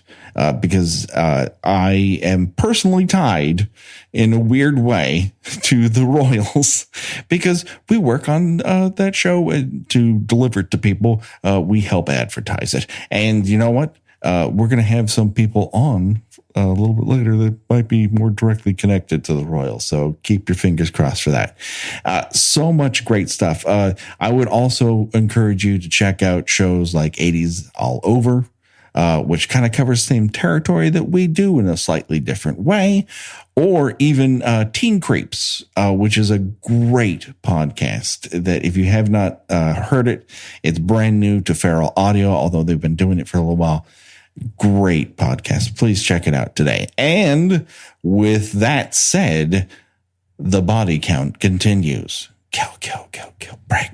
because I am personally tied in a weird way to the Royals, because we work on that show to deliver it to people. We help advertise it. And you know what? We're going to have some people on a little bit later that might be more directly connected to the Royals. So keep your fingers crossed for that. So much great stuff. I would also encourage you to check out shows like 80s All Over, which kind of covers the same territory that we do in a slightly different way, or even Teen Creeps, which is a great podcast that if you have not heard it, it's brand new to Feral Audio, although they've been doing it for a little while. Great podcast. Please check it out today. And with that said, the body count continues. Kill. Break.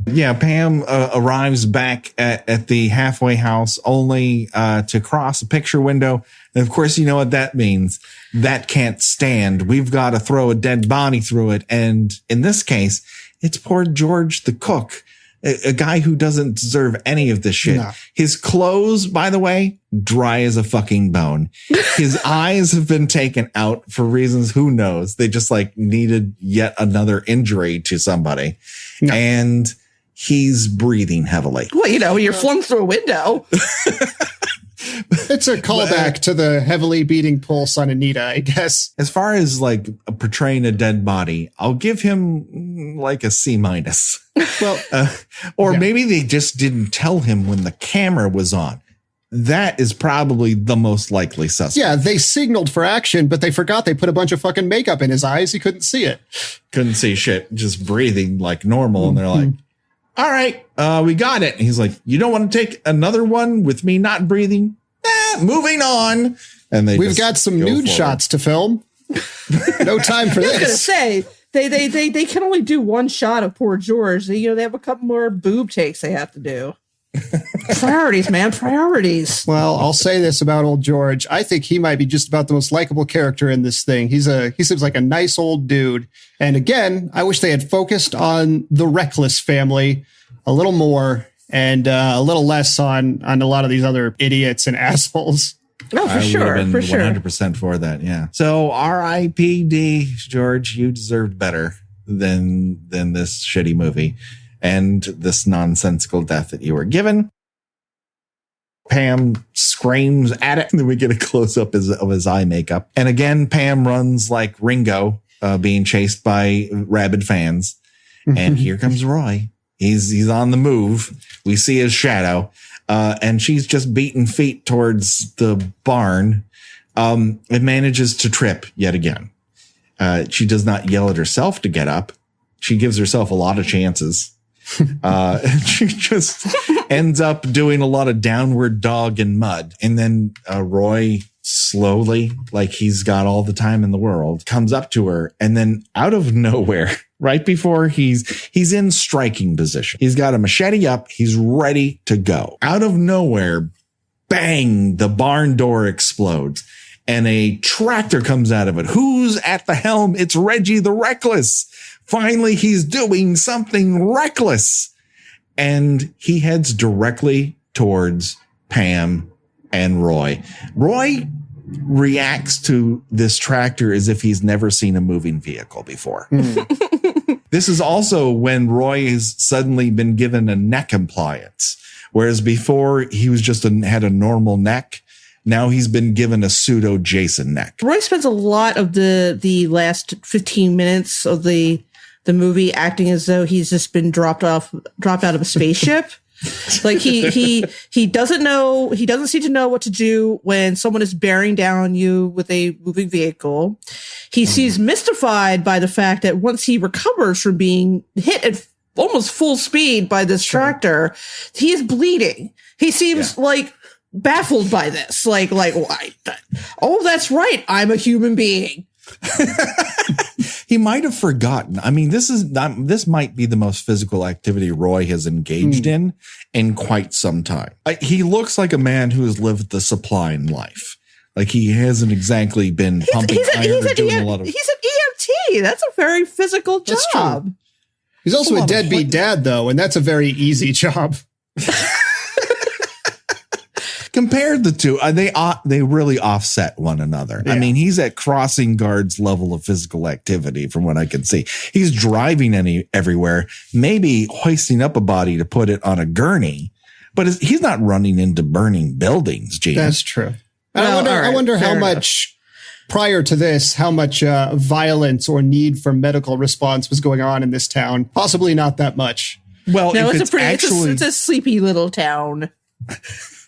Yeah, Pam arrives back at the halfway house only to cross a picture window. And of course, you know what that means. That can't stand. We've got to throw a dead body through it. And in this case, it's poor George the cook. A guy who doesn't deserve any of this shit. No. His clothes, by the way, dry as a fucking bone. His eyes have been taken out for reasons who knows. They just needed yet another injury to somebody. No. And he's breathing heavily.
Well, when you're flung through a window.
It's a callback to the heavily beating pulse on Anita, I guess.
As far as portraying a dead body, I'll give him like a C-.
Well,
Or
yeah.
maybe they just didn't tell him when the camera was on. That is probably the most likely suspect.
yeah, they signaled for action, but they forgot they put a bunch of fucking makeup in his eyes. He couldn't see it.
Couldn't see shit, just breathing like normal. And they're like, all right, we got it. And he's like, you don't want to take another one with me not breathing? Moving on. And
We've got some nude shots to film. No time for
I was gonna
this.
say they can only do one shot of poor George. They have a couple more boob takes they have to do. Priorities, man, priorities.
Well, I'll say this about old George. I think he might be just about the most likable character in this thing. He seems like a nice old dude. And again, I wish they had focused on the Reckless family a little more and a little less on a lot of these other idiots and assholes.
No, for
I
sure,
would have
for
been
sure.
100% for that. Yeah. So R.I.P.D. George, you deserved better than this shitty movie and this nonsensical death that you were given. Pam screams at it, and then we get a close up of his eye makeup. And again, Pam runs like Ringo, being chased by rabid fans. And here comes Roy. He's on the move. We see his shadow. And she's just beating feet towards the barn. It manages to trip yet again. She does not yell at herself to get up. She gives herself a lot of chances. She just ends up doing a lot of downward dog in mud. And then Roy slowly, like he's got all the time in the world, comes up to her. And then out of nowhere, right before he's in striking position, he's got a machete up. He's ready to go. Out of nowhere, bang, the barn door explodes and a tractor comes out of it. Who's at the helm? It's Reggie the Reckless. Finally, he's doing something reckless. And he heads directly towards Pam and Roy. Roy reacts to this tractor as if he's never seen a moving vehicle before. This is also when Roy has suddenly been given a neck appliance, whereas before he was just had a normal neck. Now he's been given a pseudo Jason neck.
Roy spends a lot of the last 15 minutes of the movie acting as though he's just been dropped out of a spaceship. Like he doesn't seem to know what to do when someone is bearing down you with a moving vehicle. He seems mystified by the fact that once he recovers from being hit at almost full speed by this tractor, he is bleeding. He seems like baffled by this. Like, why? Oh, that's right. I'm a human being.
He might have forgotten. I mean, this might be the most physical activity Roy has engaged in quite some time. He looks like a man who has lived the supplying life. Like he hasn't exactly been pumping iron or doing a lot of.
He's an EMT. That's a very physical job.
That's true. He's also a deadbeat dad, though, and that's a very easy job.
Compared the two, they really offset one another. Yeah. I mean, he's at crossing guards level of physical activity from what I can see. He's driving everywhere, maybe hoisting up a body to put it on a gurney, but he's not running into burning buildings, Gene.
That's true. I wonder how much, prior to this, how much violence or need for medical response was going on in this town. Possibly not that much.
Well,
no, it's a sleepy little town.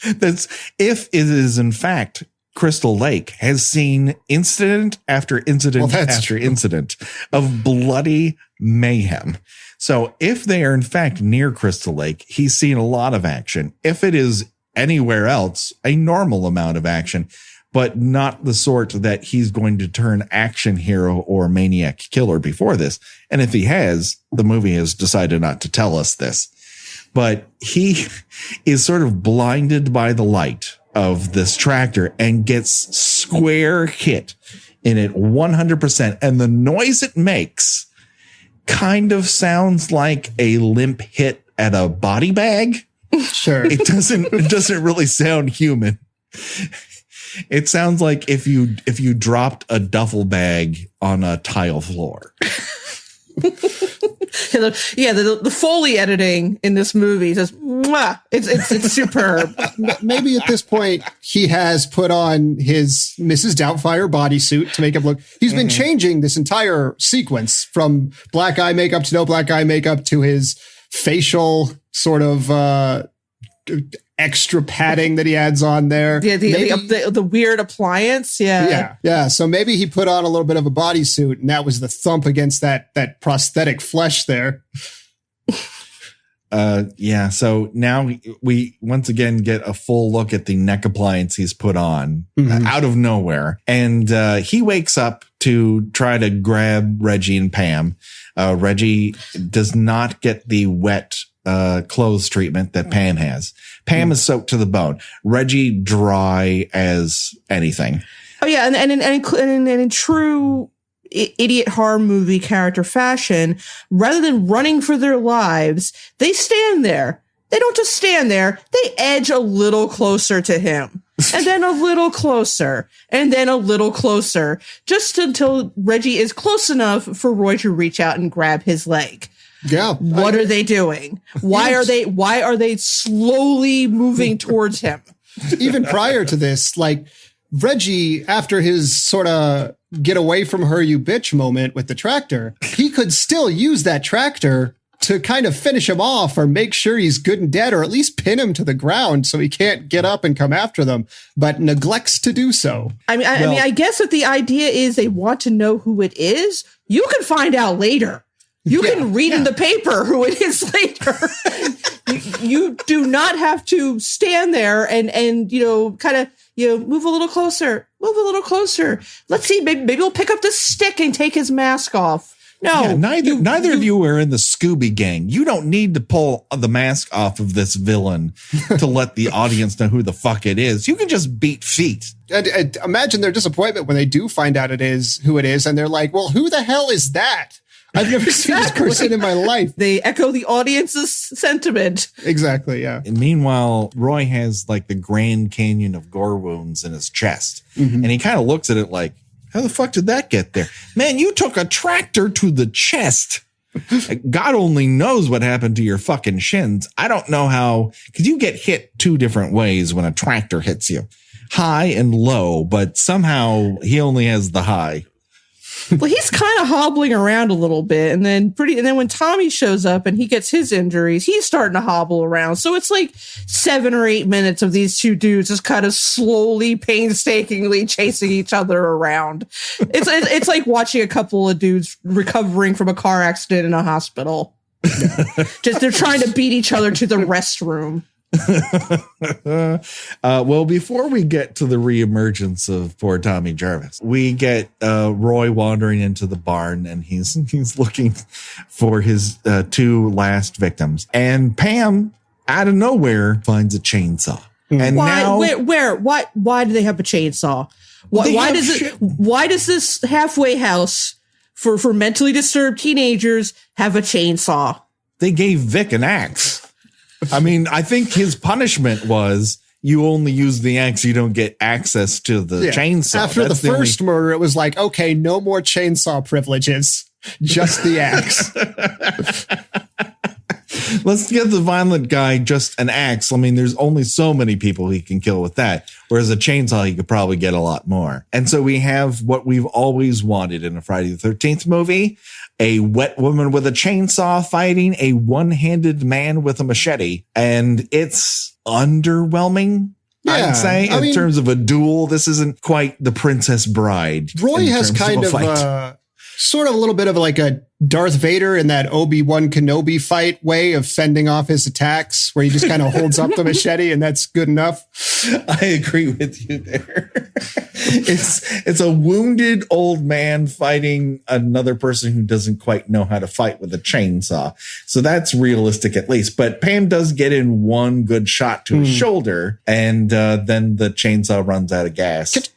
If it is in fact Crystal Lake has seen incident after incident after incident of bloody mayhem. So if they are in fact near Crystal Lake, he's seen a lot of action. If it is anywhere else, a normal amount of action, but not the sort that he's going to turn action hero or maniac killer before this. And if he has, the movie has decided not to tell us this. But he is sort of blinded by the light of this tractor and gets square hit in it 100%. And the noise it makes kind of sounds like a limp hit at a body bag.
Sure.
It doesn't really sound human. It sounds like if you dropped a duffel bag on a tile floor.
The Foley editing in this movie is just, mwah, it's superb.
Maybe at this point he has put on his Mrs. Doubtfire bodysuit to make him look. He's been changing this entire sequence from black eye makeup to no black eye makeup to his facial sort of extra padding that he adds on there.
Yeah, the weird appliance.
Yeah. So maybe he put on a little bit of a bodysuit, and that was the thump against that prosthetic flesh there.
So now we once again get a full look at the neck appliance he's put on out of nowhere. And he wakes up to try to grab Reggie and Pam. Reggie does not get the wet clothes treatment that Pam has. Pam is soaked to the bone. Reggie dry as anything.
Oh yeah, and in true idiot horror movie character fashion, rather than running for their lives, they stand there. They don't just stand there. They edge a little closer to him. And then a little closer. And then a little closer. Just until Reggie is close enough for Roy to reach out and grab his leg.
Yeah.
What are they doing? Why are they slowly moving towards him?
Even prior to this, like Reggie, after his sort of get away from her, you bitch moment with the tractor, he could still use that tractor to kind of finish him off or make sure he's good and dead, or at least pin him to the ground so he can't get up and come after them, but neglects to do so.
I guess that the idea is they want to know who it is. You can find out later. You can read in the paper who it is later. you do not have to stand there and kind of move a little closer. Move a little closer. Let's see. Maybe we'll pick up this stick and take his mask off. No,
neither of you are in the Scooby Gang. You don't need to pull the mask off of this villain to let the audience know who the fuck it is. You can just beat feet.
And imagine their disappointment when they do find out who it is, and they're like, "Well, who the hell is that? I've never seen this person in my life."
They echo the audience's sentiment.
Exactly, yeah.
And meanwhile, Roy has like the Grand Canyon of gore wounds in his chest. And he kind of looks at it like, how the fuck did that get there? Man, you took a tractor to the chest. God only knows what happened to your fucking shins. I don't know how, because you get hit two different ways when a tractor hits you. High and low, but somehow he only has the high.
Well, he's kind of hobbling around a little bit, and then when Tommy shows up and he gets his injuries, he's starting to hobble around. So it's like 7 or 8 minutes of these two dudes just kind of slowly, painstakingly chasing each other around. It's like watching a couple of dudes recovering from a car accident in a hospital. Just they're trying to beat each other to the restroom.
Well, before we get to the reemergence of poor Tommy Jarvis, we get Roy wandering into the barn, and he's looking for his 2 last victims. And Pam, out of nowhere, finds a chainsaw. And why do they have a chainsaw? Why does this halfway house for mentally disturbed teenagers have a chainsaw? They gave Vic an axe. I mean, I think his punishment was you only use the axe, you don't get access to the chainsaw.
After the first murder, it was like, okay, no more chainsaw privileges, just the axe.
Let's give the violent guy just an axe. I mean, there's only so many people he can kill with that. Whereas a chainsaw, he could probably get a lot more. And so we have what we've always wanted in a Friday the 13th movie. A wet woman with a chainsaw fighting a one-handed man with a machete. And it's underwhelming, I'd say. In terms of a duel, this isn't quite the Princess Bride.
Roy has kind of sort of a little bit of like a Darth Vader in that Obi-Wan Kenobi fight way of fending off his attacks, where he just kind of holds up the machete and that's good enough.
I agree with you there. It's a wounded old man fighting another person who doesn't quite know how to fight with a chainsaw. So that's realistic at least. But Pam does get in one good shot to his shoulder, and then the chainsaw runs out of gas.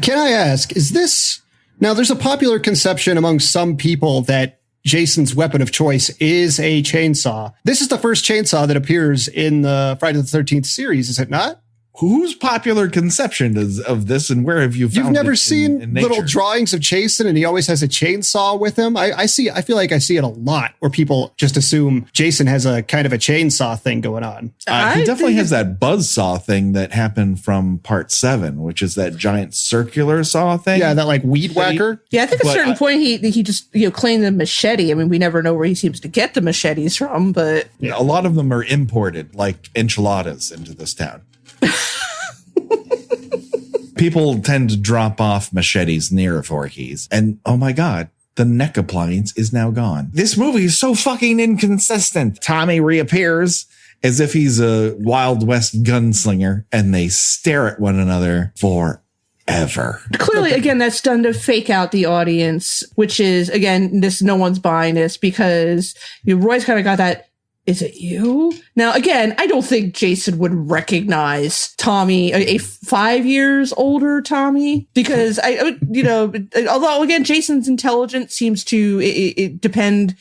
Can I ask, is this... Now, there's a popular conception among some people that Jason's weapon of choice is a chainsaw. This is the first chainsaw that appears in the Friday the 13th series, is it not?
whose popular conception is of this, and where have you found it?
You've never seen
in
little
nature?
drawings of Jason and he always has a chainsaw with him? I feel like I see it a lot where people just assume Jason has a kind of a chainsaw thing going on.
He definitely has that buzzsaw thing that happened from part 7, which is that giant circular saw thing.
Yeah, that like weed whacker.
Yeah, I think at a certain point he just claimed the machete. I mean, we never know where he seems to get the machetes from, but
a lot of them are imported, like enchiladas, into this town. People tend to drop off machetes near Voorhees, and oh my god, the neck appliance is now gone. This movie is so fucking inconsistent. Tommy reappears as if he's a Wild West gunslinger, and they stare at one another forever.
clearly, again, that's done to fake out the audience, which is, again, no one's buying this because Roy's kind of got that, is it you? Now, again, I don't think Jason would recognize Tommy, a 5 years older Tommy, because although again, Jason's intelligence seems to it depend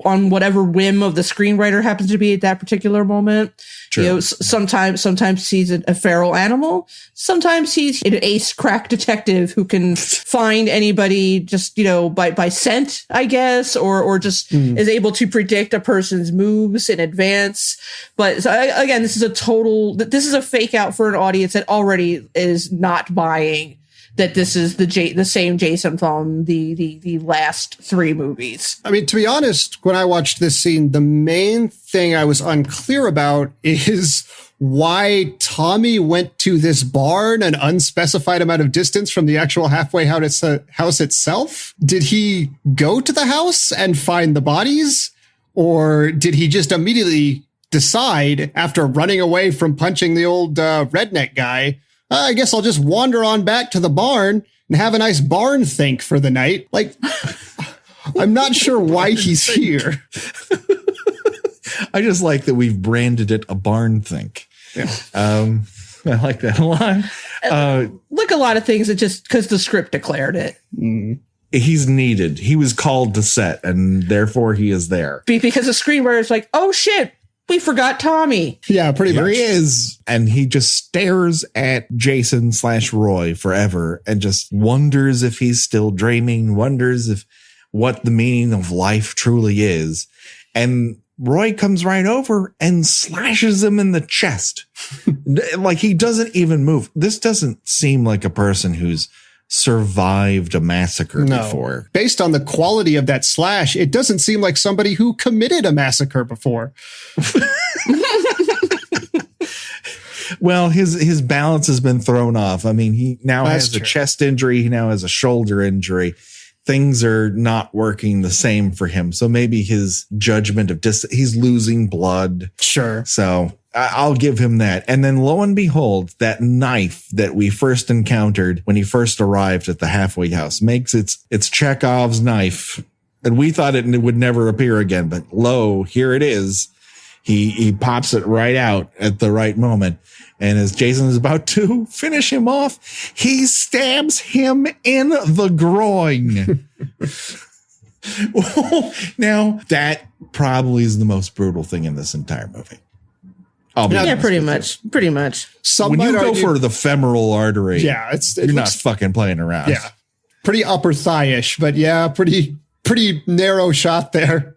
on whatever whim of the screenwriter happens to be at that particular moment. True. Sometimes he's a feral animal. Sometimes he's an ace crack detective who can find anybody just, by scent, I guess, or just is able to predict a person's moves in advance. But again, this is a fake out for an audience that already is not buying that this is the same Jason from the last 3 movies.
I mean, to be honest, when I watched this scene, the main thing I was unclear about is why Tommy went to this barn an unspecified amount of distance from the actual halfway house itself. Did he go to the house and find the bodies? Or did he just immediately decide, after running away from punching the old redneck guy, I guess I'll just wander on back to the barn and have a nice barn think for the night? Like, I'm not sure why he's here.
I just like that we've branded it a barn think.
Yeah.
I like that a lot.
Like a lot of things, it just because the script declared it.
He's needed. He was called to set, and therefore he is there.
Because the screenwriter is like, oh shit, we forgot Tommy.
Yeah, pretty much.
Here he is. And he just stares at Jason/Roy forever and just wonders if he's still dreaming, wonders if what the meaning of life truly is. And Roy comes right over and slashes him in the chest. Like, he doesn't even move. This doesn't seem like a person who's survived a massacre before.
Based on the quality of that slash, it doesn't seem like somebody who committed a massacre before.
Well, his balance has been thrown off. I mean, he now has a chest injury. He now has a shoulder injury. Things are not working the same for him. So maybe his judgment of he's losing blood.
Sure.
So I'll give him that. And then lo and behold, that knife that we first encountered when he first arrived at the halfway house makes its Chekhov's knife. And we thought it would never appear again, but lo, here it is. He pops it right out at the right moment. And as Jason is about to finish him off, he stabs him in the groin. Now, that probably is the most brutal thing in this entire movie.
Pretty much.
When you go for the femoral artery, you're not fucking playing around.
Yeah. Pretty upper thigh-ish, but yeah, pretty narrow shot there.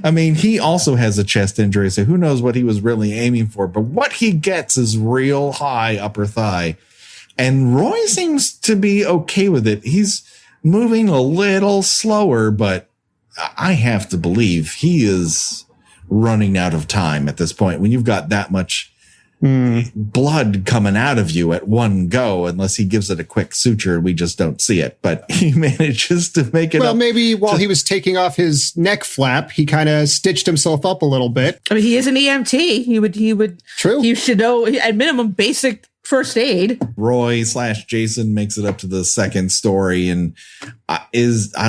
I mean, he also has a chest injury, so who knows what he was really aiming for. But what he gets is real high upper thigh. And Roy seems to be okay with it. He's moving a little slower, but I have to believe he is running out of time at this point. When you've got that much blood coming out of you at one go, unless he gives it a quick suture, we just don't see it. But he manages to make it
well,
up.
maybe while he was taking off his neck flap, he kind of stitched himself up a little bit.
I mean, he is an EMT. He would. True. He should know at minimum basic first aid.
Roy/Jason makes it up to the second story and I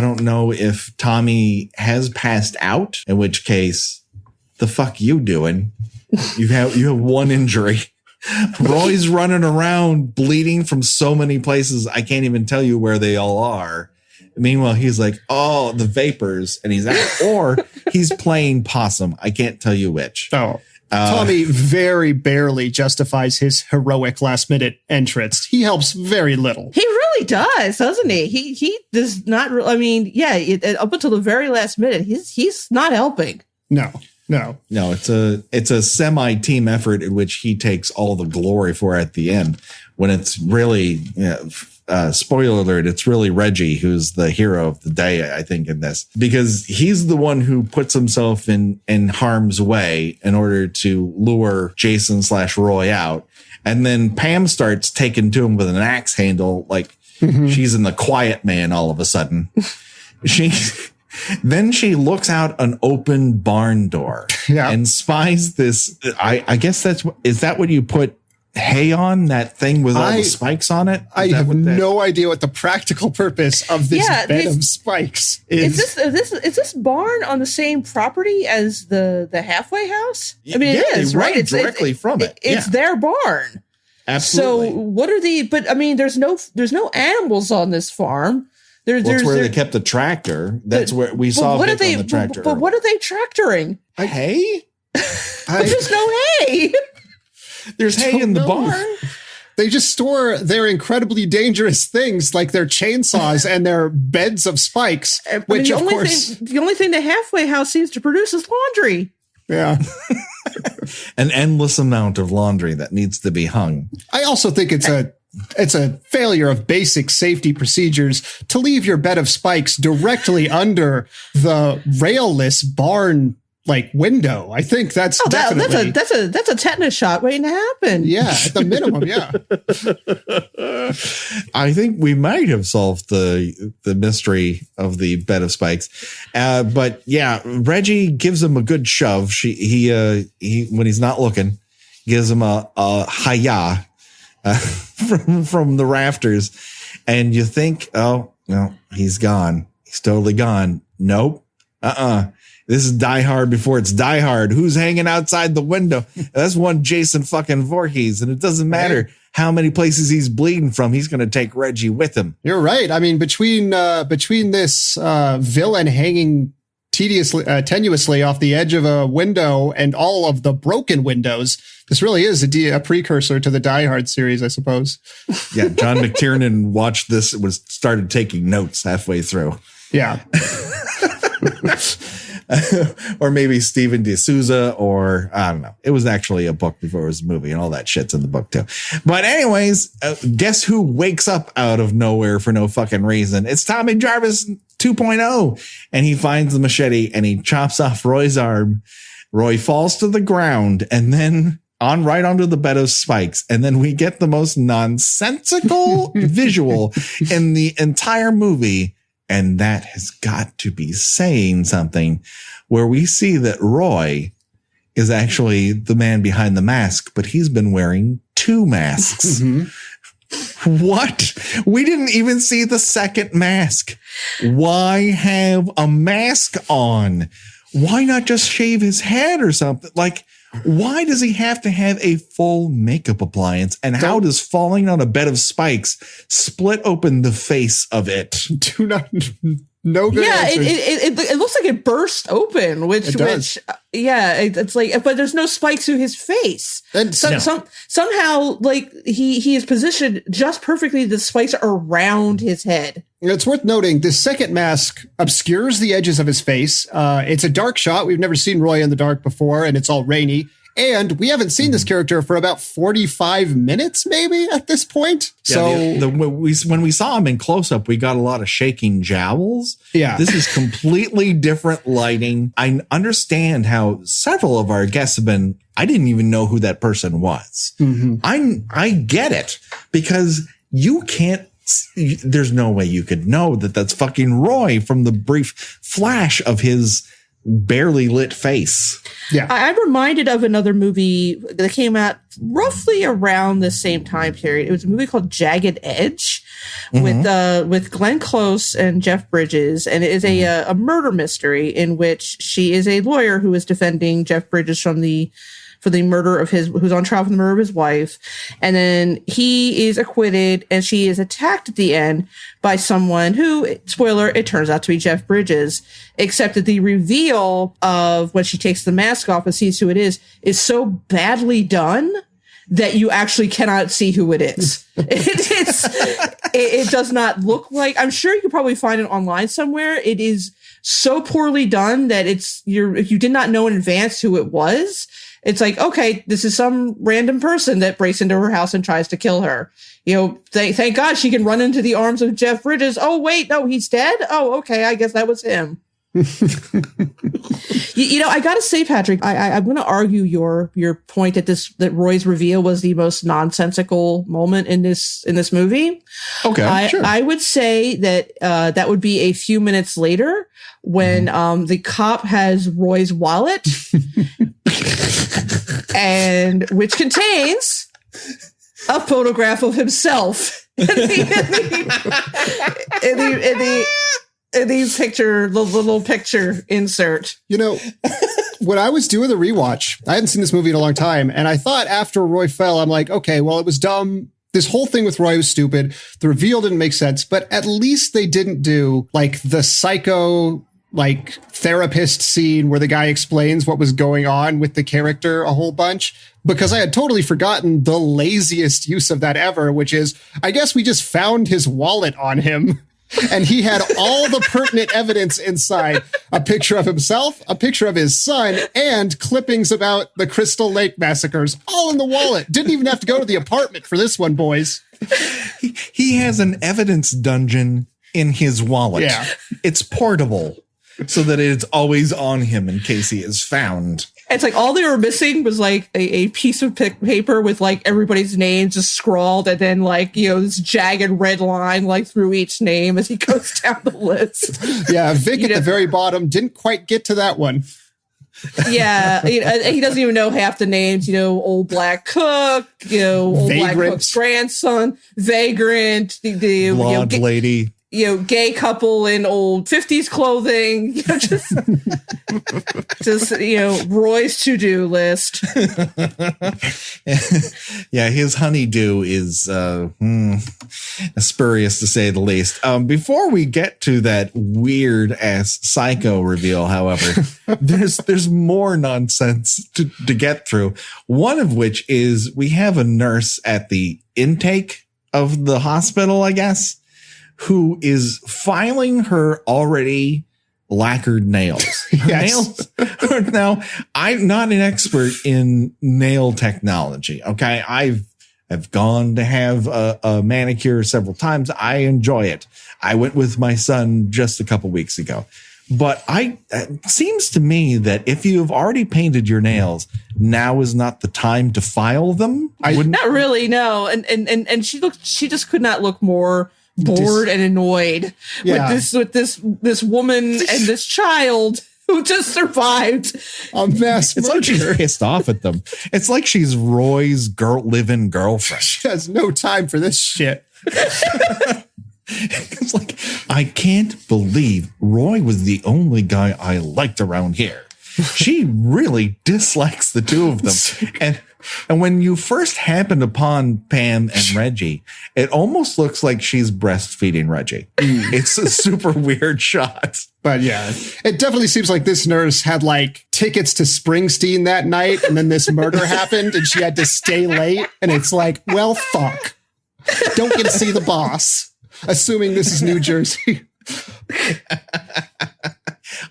don't know if Tommy has passed out, in which case, the fuck you doing? You have one injury. Roy's running around bleeding from so many places. I can't even tell you where they all are. Meanwhile, he's like, oh, the vapors, and he's out. Or he's playing possum. I can't tell you which.
Oh. Tommy very barely justifies his heroic last-minute entrance. He helps very little.
He really does, doesn't he? He does not. I mean, yeah. Up until the very last minute, he's not helping.
No.
It's a semi-team effort in which he takes all the glory for at the end. When it's really, spoiler alert, it's really Reggie who's the hero of the day, I think, in this, because he's the one who puts himself in harm's way in order to lure Jason / Roy out. And then Pam starts taking to him with an axe handle, like she's in the Quiet Man all of a sudden. Then she looks out an open barn door and spies this. I guess is that what you put hay on, that thing with all the spikes on it?
I have no idea what the practical purpose of this bed of spikes is.
Is this barn on the same property as the halfway house? I mean, it is, right?
It's directly from it.
It's their barn.
Absolutely.
So what are but I mean, there's no animals on this farm.
That's where they kept the tractor. That's where we saw Vic on the tractor.
But what are they tractoring?
Hay?
But there's no hay.
There's hay in the barn.
They just store their incredibly dangerous things like their chainsaws and their beds of spikes, which of course...
The only thing the halfway house seems to produce is laundry.
Yeah.
An endless amount of laundry that needs to be hung.
I also think it's a failure of basic safety procedures to leave your bed of spikes directly under the railless barn window. I think that's definitely
that's a tetanus shot waiting to happen.
Yeah, at the minimum, yeah.
I think we might have solved the mystery of the bed of spikes. But yeah, Reggie gives him a good shove. He when he's not looking, gives him a hi-ya from the rafters, and you think, oh no, he's gone. He's totally gone. Nope. This is Die Hard before it's Die Hard. Who's hanging outside the window? That's one Jason fucking Voorhees. And it doesn't matter how many places he's bleeding from. He's going to take Reggie with him.
You're right. I mean, between this villain hanging tenuously off the edge of a window and all of the broken windows, this really is a precursor to the Die Hard series, I suppose.
Yeah. John McTiernan watched this, started taking notes halfway through.
Yeah.
Or maybe Steven D'Souza, or I don't know. It was actually a book before it was a movie, and all that shit's in the book too. But anyways, guess who wakes up out of nowhere for no fucking reason? It's Tommy Jarvis 2.0. And he finds the machete and he chops off Roy's arm. Roy falls to the ground and then right onto the bed of spikes. And then we get the most nonsensical visual in the entire movie. And that has got to be saying something, where we see that Roy is actually the man behind the mask, but he's been wearing 2 masks. What? We didn't even see the second mask. Why have a mask on? Why not just shave his head or something? Why does he have to have a full makeup appliance? And how does falling on a bed of spikes split open the face of it?
Do not. No good.
Yeah,
answers.
it looks like it burst open, but there's no spikes through his face. Somehow, he is positioned just perfectly. The spikes are around his head.
It's worth noting the second mask obscures the edges of his face. It's a dark shot. We've never seen Roy in the dark before, and it's all rainy. And we haven't seen this character for about 45 minutes, maybe, at this point.
Yeah, so when we saw him in close-up, we got a lot of shaking jowls.
Yeah.
This is completely different lighting. I understand how several of our guests have been, I didn't even know who that person was. I get it, because you can't, there's no way you could know that that's fucking Roy from the brief flash of his barely lit face.
Yeah.
I'm reminded of another movie that came out roughly around the same time period. It was a movie called Jagged Edge with Glenn Close and Jeff Bridges. And it is a murder mystery in which she is a lawyer who is defending Jeff Bridges from the for the murder of who's on trial for the murder of his wife. And then he is acquitted and she is attacked at the end by someone who, spoiler, it turns out to be Jeff Bridges, except that the reveal of when she takes the mask off and sees who it is so badly done that you actually cannot see who it is. It does not look like, I'm sure you could probably find it online somewhere. It is so poorly done that if you did not know in advance who it was, it's like, okay, this is some random person that breaks into her house and tries to kill her. Thank God she can run into the arms of Jeff Bridges. Oh, wait, no, he's dead? Oh, okay, I guess that was him. I gotta say, Patrick, I'm gonna argue your point that Roy's reveal was the most nonsensical moment in this movie.
Okay, sure.
I would say that that would be a few minutes later when the cop has Roy's wallet, and which contains a photograph of himself in the little picture insert.
When I was doing the rewatch, I hadn't seen this movie in a long time, and I thought after Roy fell, I'm like, okay, well, it was dumb. This whole thing with Roy was stupid. The reveal didn't make sense, but at least they didn't do like the psycho therapist scene where the guy explains what was going on with the character a whole bunch, because I had totally forgotten the laziest use of that ever, which is, I guess we just found his wallet on him. And he had all the pertinent evidence inside. A picture of himself, a picture of his son, and clippings about the Crystal Lake massacres, all in the wallet. Didn't even have to go to the apartment for this one, boys.
He has an evidence dungeon in his wallet.
Yeah.
It's portable so that it's always on him in case he is found.
It's like all they were missing was like a piece of paper with like everybody's name just scrawled, and then this jagged red line like through each name as he goes down the list.
Yeah, Vic at the very bottom didn't quite get to that one.
Yeah, he doesn't even know half the names. Old black cook, old
Vagrant.
black cook's grandson, vagrant, the
Blonde lady.
Gay couple in old 50s clothing, just Roy's to-do list.
Yeah, his honeydew is spurious to say the least. Before we get to that weird ass psycho reveal, however, there's more nonsense to get through. One of which is we have a nurse at the intake of the hospital, I guess, who is filing her already lacquered nails.
Yes.
Nails. Now, I'm not an expert in nail technology. Okay. I've gone to have a manicure several times. I enjoy it. I went with my son just a couple weeks ago. But it seems to me that if you have already painted your nails, now is not the time to file them.
Not really, no. And she just could not look more bored and annoyed with this woman and this child who just survived
a mass
murder. It's like she's pissed off at them. It's like she's Roy's live-in girlfriend.
She has no time for this shit.
It's like, I can't believe Roy was the only guy I liked around here. She really dislikes the two of them. And when you first happened upon Pam and Reggie, it almost looks like she's breastfeeding Reggie. It's a super weird shot.
But yeah, it definitely seems like this nurse had like tickets to Springsteen that night, and then this murder happened and she had to stay late. And it's like, well, fuck. Don't get to see the boss, assuming this is New Jersey.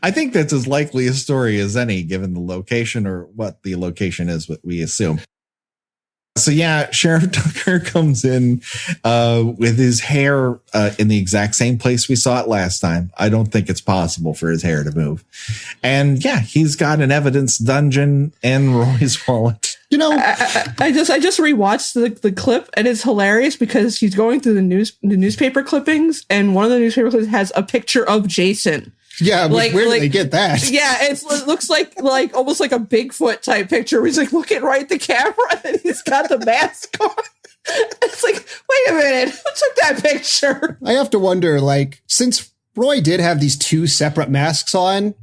I think that's as likely a story as any, given the location or what the location is, what we assume. So yeah, Sheriff Tucker comes in with his hair in the exact same place we saw it last time. I don't think it's possible for his hair to move. And yeah, he's got an evidence dungeon in Roy's wallet.
I just rewatched the clip, and it's hilarious because he's going through the newspaper clippings, and one of the newspaper clippings has a picture of Jason.
Yeah, where did they get that?
Yeah, it looks like almost like a Bigfoot type picture where he's like looking right at the camera and he's got the mask on. It's like, wait a minute, who took that picture?
I have to wonder, since Roy did have these two separate masks on,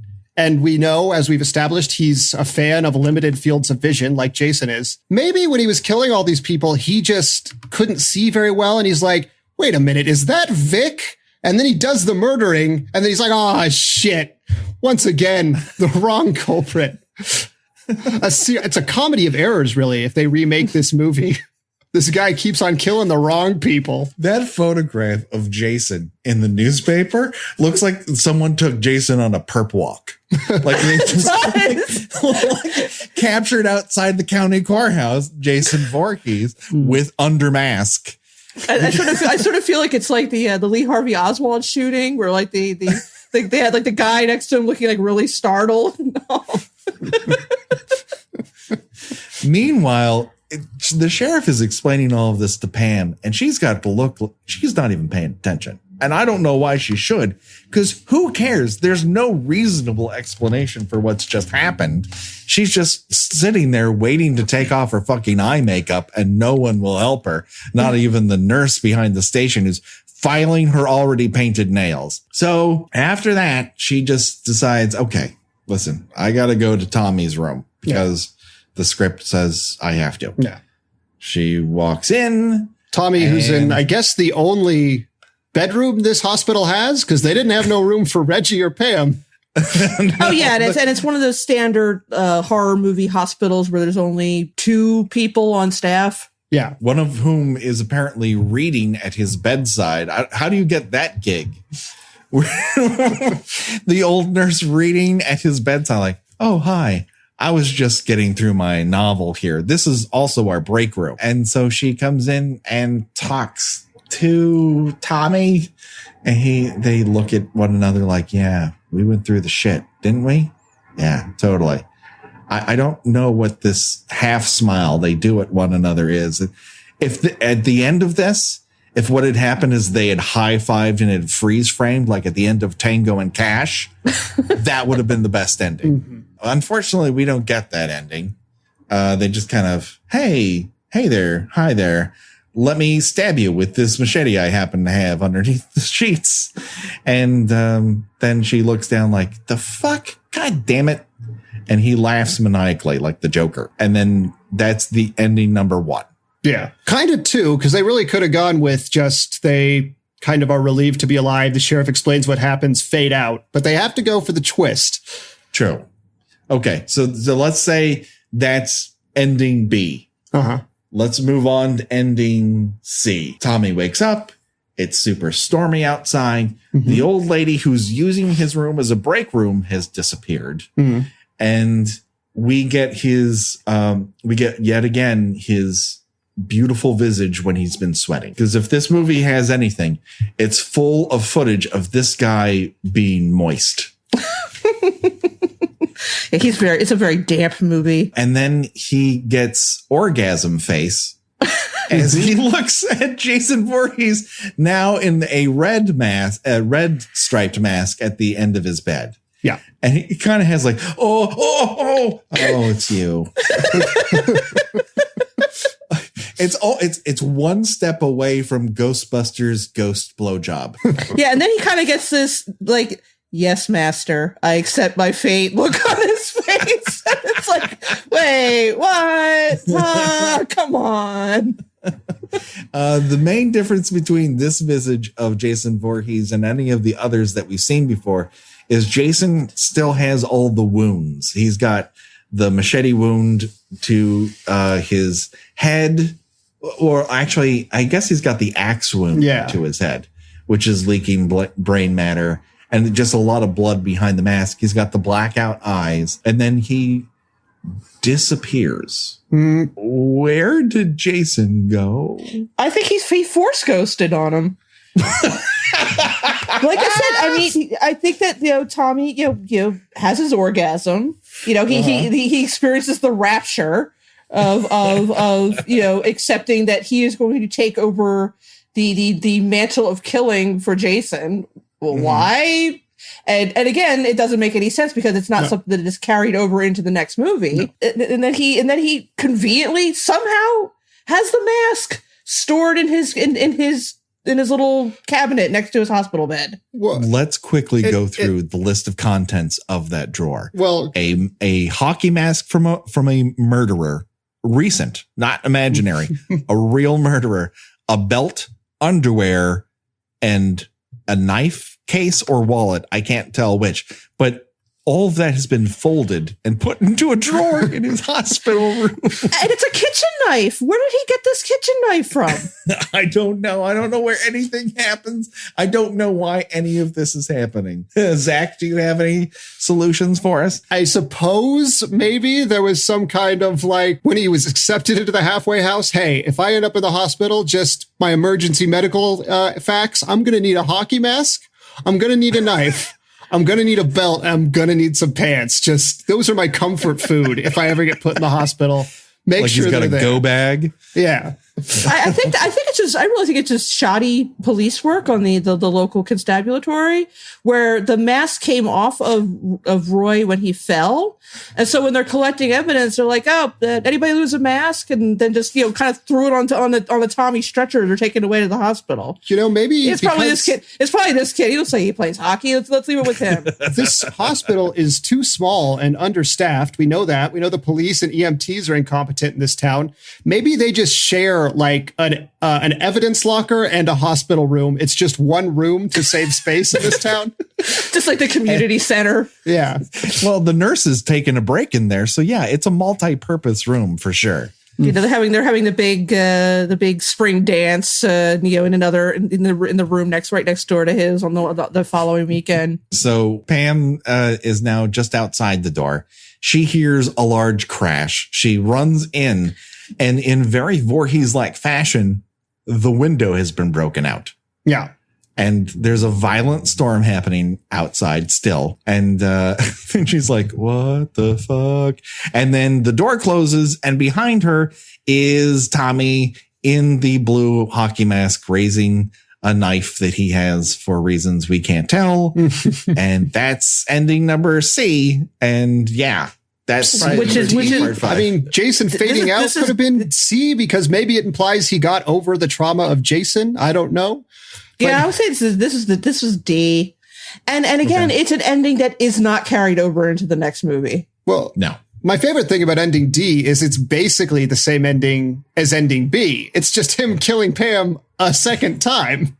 And we know, as we've established, he's a fan of limited fields of vision like Jason is. Maybe when he was killing all these people, he just couldn't see very well. And he's like, wait a minute, is that Vic? And then he does the murdering. And then he's like, oh, shit. Once again, the wrong culprit. It's a comedy of errors, really, if they remake this movie. This guy keeps on killing the wrong people.
That photograph of Jason in the newspaper looks like someone took Jason on a perp walk. Like they just like, captured outside the county courthouse Jason Voorhees with under mask.
I sort of feel like it's like the Lee Harvey Oswald shooting, where like they had like the guy next to him looking like really startled. No.
Meanwhile, the sheriff is explaining all of this to Pam, and she's got the look. She's not even paying attention. And I don't know why she should, because who cares? There's no reasonable explanation for what's just happened. She's just sitting there waiting to take off her fucking eye makeup, and no one will help her. Not even the nurse behind the station who's filing her already painted nails. So after that, she just decides, okay, listen, I got to go to Tommy's room because the script says I have to.
Yeah.
She walks in.
Tommy, who's in, I guess, the only bedroom this hospital has, because they didn't have no room for Reggie or Pam.
Oh yeah, and it's one of those standard horror movie hospitals where there's only 2 people on staff.
Yeah.
One of whom is apparently reading at his bedside. How do you get that gig? The old nurse reading at his bedside, like, oh, hi. I was just getting through my novel here. This is also our break room. And so she comes in and talks to Tommy, and they look at one another like, yeah, we went through the shit, didn't we? Yeah, totally. I don't know what this half smile they do at one another is. If at the end of this, if what had happened is they had high-fived and had freeze-framed like at the end of Tango and Cash, that would have been the best ending. Mm-hmm. Unfortunately, we don't get that ending. They just kind of, hey there, hi there. Let me stab you with this machete I happen to have underneath the sheets. And then she looks down like, the fuck? God damn it. And he laughs maniacally like the Joker. And then that's the ending number 1.
Yeah. Kind of 2, because they really could have gone with just they kind of are relieved to be alive. The sheriff explains what happens, fade out. But they have to go for the twist.
True. Okay, so let's say that's ending B.
Uh-huh.
Let's move on to ending C. Tommy wakes up. It's super stormy outside. Mm-hmm. The old lady who's using his room as a break room has disappeared. Mm-hmm. And we get yet again his beautiful visage when he's been sweating. Because if this movie has anything, it's full of footage of this guy being moist.
Yeah, it's a very damp movie.
And then he gets orgasm face as he looks at Jason Voorhees now in a red striped mask at the end of his bed.
Yeah.
And he kind of has like, oh, it's you. It's one step away from Ghostbusters ghost blowjob.
Yeah. And then he kind of gets this like, yes, master, I accept my fate look on his face. It's like, wait, what? Come on.
The main difference between this visage of Jason Voorhees and any of the others that we've seen before is Jason still has all the wounds. He's got the machete wound to his head, or actually, I guess he's got the axe wound to his head, which is leaking brain matter. And just a lot of blood behind the mask. He's got the blackout eyes. And then he disappears. Mm. Where did Jason go?
I think he force ghosted on him. Like I said, I mean, I think that, Tommy, has his orgasm. He experiences the rapture of accepting that he is going to take over the mantle of killing for Jason. Well, why? And again, it doesn't make any sense because it's not something that is carried over into the next movie. No. And then he conveniently somehow has the mask stored in his cabinet next to his hospital bed.
Well,
Let's quickly go through the list of contents of that drawer.
Well,
A hockey mask from a murderer, recent, not imaginary, a real murderer, a belt, underwear, and a knife case or wallet. I can't tell which, but all of that has been folded and put into a drawer in his hospital room.
And it's a kitchen knife. Where did he get this kitchen knife from?
I don't know. I don't know where anything happens. I don't know why any of this is happening. Zach, do you have any solutions for us?
I suppose maybe there was some kind of like when he was accepted into the halfway house. Hey, if I end up in the hospital, just my emergency medical facts, I'm going to need a hockey mask. I'm going to need a knife. I'm going to need a belt. I'm going to need some pants. Just those are my comfort food. If I ever get put in the hospital, make
Like
sure
he's got
they're
a
there.
go bag.
Yeah.
I really think it's just shoddy police work on the local constabulary, where the mask came off of Roy when he fell. And so when they're collecting evidence, they're like, oh, anybody lose a mask? And then just, kind of threw it on the Tommy stretcher. They're taken away to the hospital.
Maybe
It's probably this kid. It's probably this kid. He looks like he plays hockey. Let's leave it with him.
This hospital is too small and understaffed. We know that. We know the police and EMTs are incompetent in this town. Maybe they just share like an evidence locker and a hospital room. It's just one room to save space in this town.
Just like the community center.
Yeah.
Well, the nurse is taking a break in there. So yeah, it's a multi-purpose room for sure.
They're having the big spring dance, in the room right next door to his on the following weekend.
So Pam is now just outside the door. She hears a large crash. She runs in, and in very Voorhees-like fashion, the window has been broken out.
Yeah.
And there's a violent storm happening outside still. And and she's like, what the fuck? And then the door closes, and behind her is Tommy in the blue hockey mask raising a knife that he has for reasons we can't tell. And that's ending number C. And yeah, that's
Right. Which is-
part five.
I mean, Jason fading out could have been C because maybe it implies he got over the trauma of Jason. I don't know.
Yeah, I would say this is D. And again, It's an ending that is not carried over into the next movie.
Well,
no.
My favorite thing about ending D is it's basically the same ending as ending B. It's just him killing Pam a second time.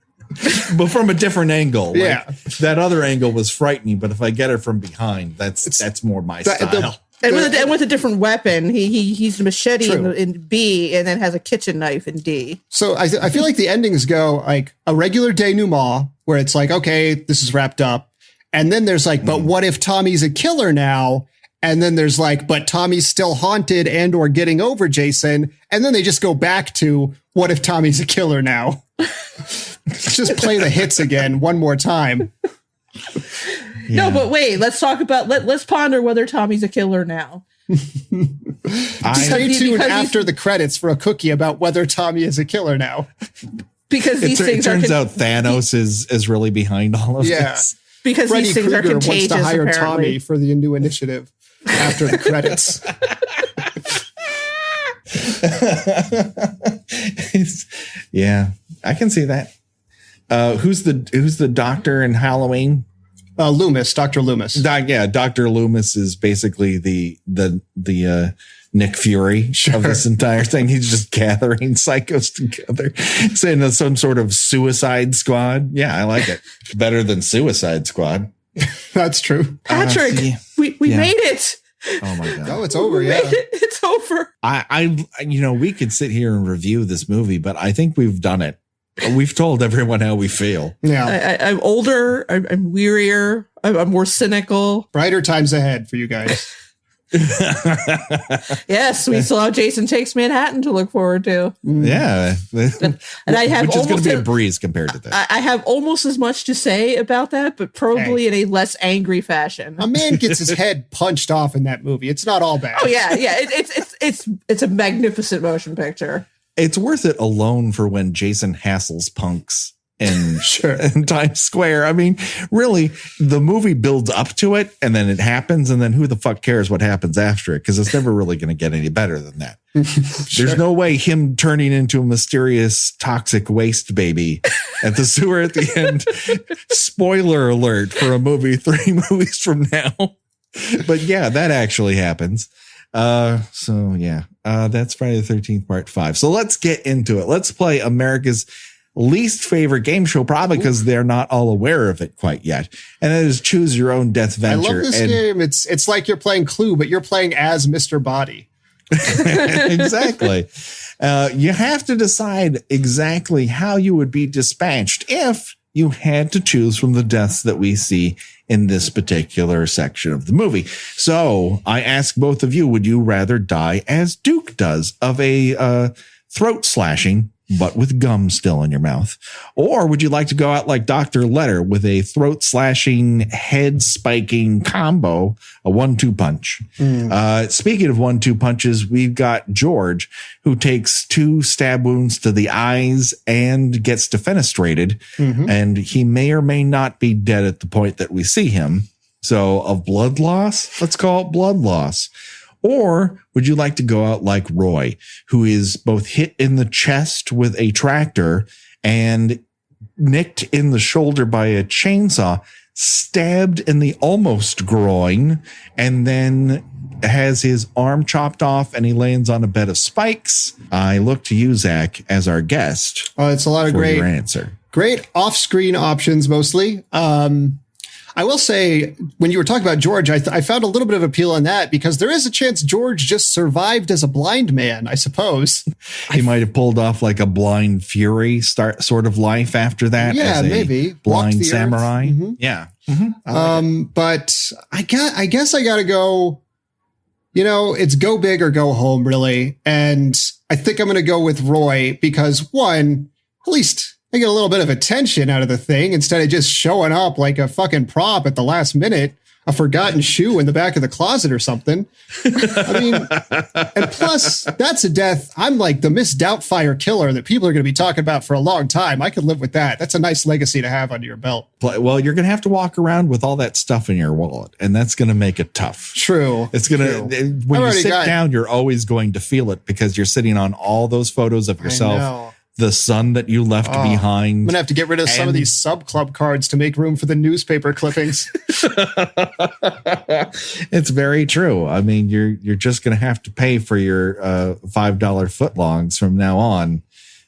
But from a different angle.
Yeah.
That other angle was frightening, but if I get her from behind, that's more my style.
And with a different weapon, he used a machete in B and then has a kitchen knife in D.
So I feel like the endings go like a regular denouement where it's like, okay, this is wrapped up. And then there's like, but what if Tommy's a killer now? And then there's like, but Tommy's still haunted and or getting over Jason. And then they just go back to what if Tommy's a killer now? Just play the hits again one more time.
Yeah. No, but wait, let's talk about, let's ponder whether Tommy's a killer now.
Stay tuned after the credits for a cookie about whether Tommy is a killer now.
Because these things
it turns out Thanos is really behind all of this.
Because
Freddy
these things
Krueger
are contagious,
wants to hire
apparently.
Tommy for the new initiative after the credits.
Yeah, I can see that. Who's the doctor in Halloween?
Loomis, Dr. Loomis.
Dr. Loomis is basically the Nick Fury of this entire thing. He's just gathering psychos together, saying some sort of Suicide Squad. Yeah, I like it. Better than Suicide Squad.
That's true.
Patrick, we made it.
Oh my god!
Oh, it's over.
We made it. It's over.
I we could sit here and review this movie, but I think we've done it. We've told everyone how we feel.
Yeah,
I'm older. I'm wearier. I'm more cynical.
Brighter times ahead for you guys.
Yes, we still have Jason Takes Manhattan to look forward to.
Yeah,
and I have
which is going to be a
almost
breeze compared to this.
I have almost as much to say about that, but probably in a less angry fashion.
A man gets his head punched off in that movie. It's not all bad.
Oh yeah. It's a magnificent motion picture.
It's worth it alone for when Jason hassles punks in Times Square. I mean, really, the movie builds up to it and then it happens. And then who the fuck cares what happens after it? Because it's never really going to get any better than that. There's no way him turning into a mysterious toxic waste baby at the sewer at the end. Spoiler alert for a movie 3 movies from now. But yeah, that actually happens. That's Friday the 13th part 5. So let's get into it. Let's play America's least favorite game show, probably because they're not all aware of it quite yet. And that is Choose Your Own Deathventure. I
love this game. It's like you're playing Clue, but you're playing as Mr. Body.
Exactly. You have to decide exactly how you would be dispatched if you had to choose from the deaths that we see in this particular section of the movie. So I ask both of you, would you rather die as Duke does of a throat slashing, but with gum still in your mouth? Or would you like to go out like Dr. Letter with a throat slashing, head spiking combo, a 1-2 punch? Speaking of 1-2 punches, we've got George, who takes 2 stab wounds to the eyes and gets defenestrated. And he may or may not be dead at the point that we see him. So of blood loss, let's call it blood loss. Or would you like to go out like Roy, who is both hit in the chest with a tractor and nicked in the shoulder by a chainsaw, stabbed in the almost groin, and then has his arm chopped off and he lands on a bed of spikes? I look to you, Zach, as our guest.
Oh, it's a lot of
your answer.
Great off-screen options, mostly. I will say, when you were talking about George, I found a little bit of appeal in that because there is a chance George just survived as a blind man, I suppose.
He might have pulled off like a blind fury sort of life after that.
Yeah,
as a
maybe.
Blind samurai. Yeah.
But I guess I got to go, it's go big or go home, really. And I think I'm going to go with Roy because, one, at least I get a little bit of attention out of the thing instead of just showing up like a fucking prop at the last minute, a forgotten shoe in the back of the closet or something. I mean, and plus that's a death. I'm like the Miss Doubtfire killer that people are going to be talking about for a long time. I could live with that. That's a nice legacy to have under your belt.
Well, you're going to have to walk around with all that stuff in your wallet, and that's going to make it tough.
True.
It's going to, when you sit down, you're always going to feel it because you're sitting on all those photos of yourself. The son that you left behind.
I'm going to have to get rid of some of these sub club cards to make room for the newspaper clippings.
It's very true. I mean, you're just going to have to pay for your $5 footlongs from now on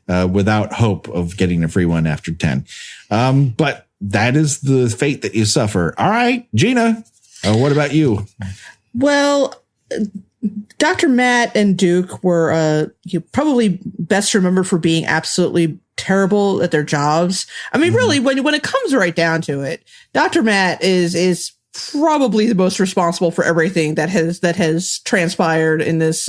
without hope of getting a free one after 10. But that is the fate that you suffer. All right, Gina, what about you?
Well, Dr. Matt and Duke were probably best remembered for being absolutely terrible at their jobs. I mean, really, when it comes right down to it, Dr. Matt is probably the most responsible for everything that has transpired in this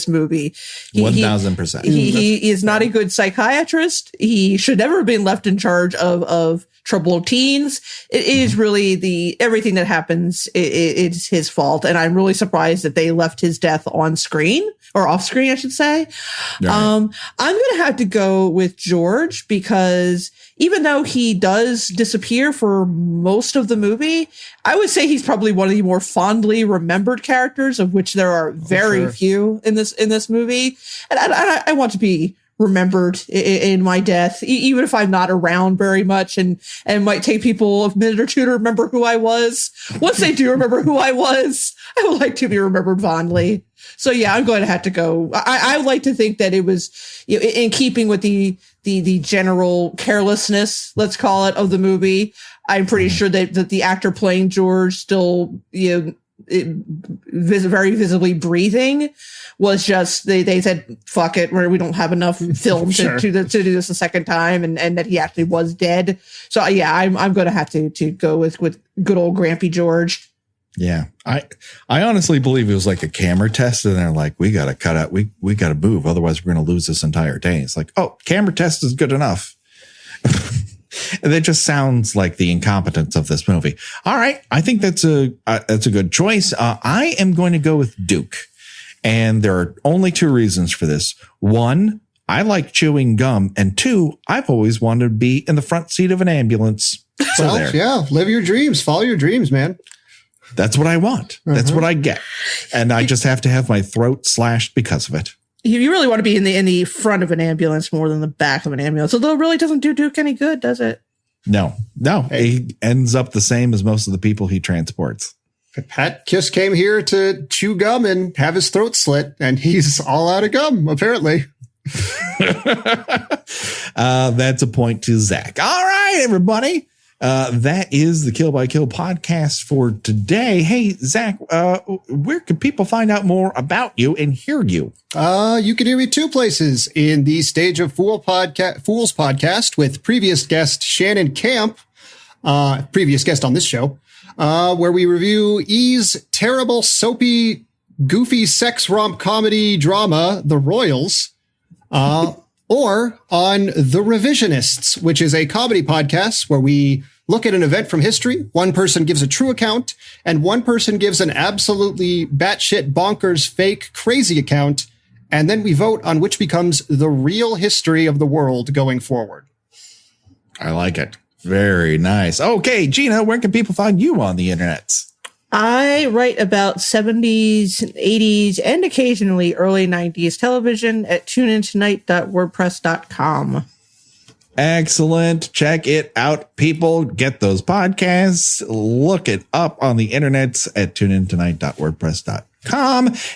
movie.
1000%.
He is not a good psychiatrist. He should never have been left in charge of troubled teens. It is really everything that happens. It's his fault. And I'm really surprised that they left his death on screen or off screen, I should say. Right. I'm going to have to go with George because even though he does disappear for most of the movie, I would say he's probably one of the more fondly remembered characters, of which there are very few in this movie. And I want to be remembered in my death, even if I'm not around very much and might take people a minute or two to remember who I was. Once they do remember who I was, I would like to be remembered fondly. So yeah, I'm going to have to go. I would like to think that it was in keeping with the general carelessness, let's call it, of the movie. I'm pretty sure that the actor playing George still, very visibly breathing was just, they said, fuck it, we don't have enough film to do this a second time. And that he actually was dead. So yeah, I'm going to have to go with good old Grampy George.
Yeah. I honestly believe it was like a camera test and they're like, we got to cut out, we got to move. Otherwise we're going to lose this entire day. It's like, oh, camera test is good enough. And it just sounds like the incompetence of this movie. All right. I think that's a good choice. I am going to go with Duke. And there are only 2 reasons for this. 1, I like chewing gum. And 2, I've always wanted to be in the front seat of an ambulance. So
well,
there.
Yeah. Live your dreams. Follow your dreams, man.
That's what I want. That's what I get. And I just have to have my throat slashed because of it.
You really want to be in the front of an ambulance more than the back of an ambulance. Although it really doesn't do Duke any good, does it?
No. He ends up the same as most of the people he transports.
Pat Kiss came here to chew gum and have his throat slit, and he's all out of gum, apparently.
That's a point to Zach. All right, everybody. That is the Kill by Kill podcast for today. Hey, Zach, where can people find out more about you and hear you?
You can hear me two places: in the Stage of Fools podcast with previous guest Shannon Camp, previous guest on this show, where we review E's terrible, soapy, goofy sex romp comedy drama, The Royals. Or on The Revisionists, which is a comedy podcast where we look at an event from history. One person gives a true account, and one person gives an absolutely batshit bonkers, fake, crazy account. And then we vote on which becomes the real history of the world going forward.
I like it. Very nice. Okay, Gina, where can people find you on the internet?
I write about 70s, 80s, and occasionally early 90s television at tuneintonight.wordpress.com.
Excellent. Check it out, people. Get those podcasts. Look it up on the internet at tuneintonight.wordpress.com.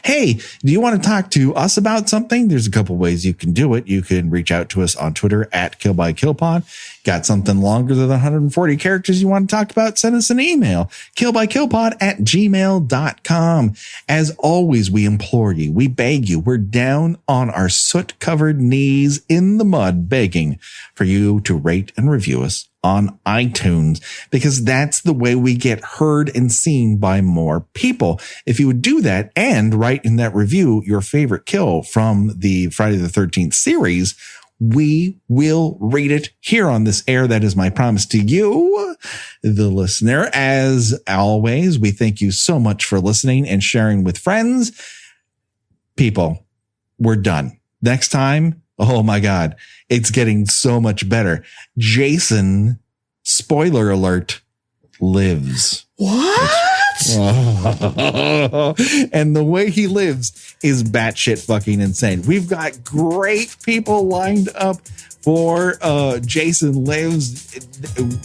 Hey, do you want to talk to us about something? There's a couple ways you can do it. You can reach out to us on Twitter at KillByKillPod. Got something longer than 140 characters you want to talk about? Send us an email, killbykillpod@gmail.com. As always, we implore you, we beg you, we're down on our soot-covered knees in the mud begging for you to rate and review us on iTunes, because that's the way we get heard and seen by more people. If you would do that and write in that review your favorite kill from the Friday the 13th series, we will read it here on this air. That is my promise to you, the listener. As always, we thank you so much for listening and sharing with friends. People, we're done. Next time, oh my God, it's getting so much better. Jason, spoiler alert, lives.
What?
And the way he lives is batshit fucking insane. We've got great people lined up for Jason Lives.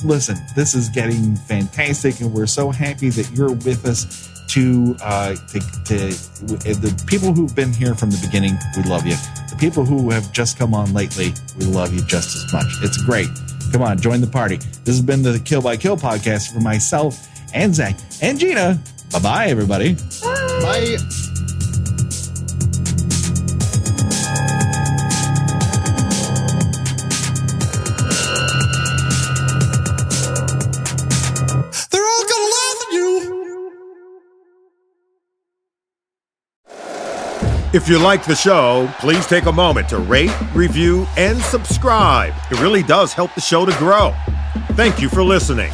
Listen, this is getting fantastic, and we're so happy that you're with us. To the people who've been here from the beginning, we love you. The people who have just come on lately, we love you just as much. It's great. Come on, join the party. This has been the Kill by Kill podcast for myself and Zach and Gina. Bye-bye, everybody.
Bye.
They're all gonna laugh at you.
If you like the show, please take a moment to rate, review, and subscribe. It really does help the show to grow. Thank you for listening.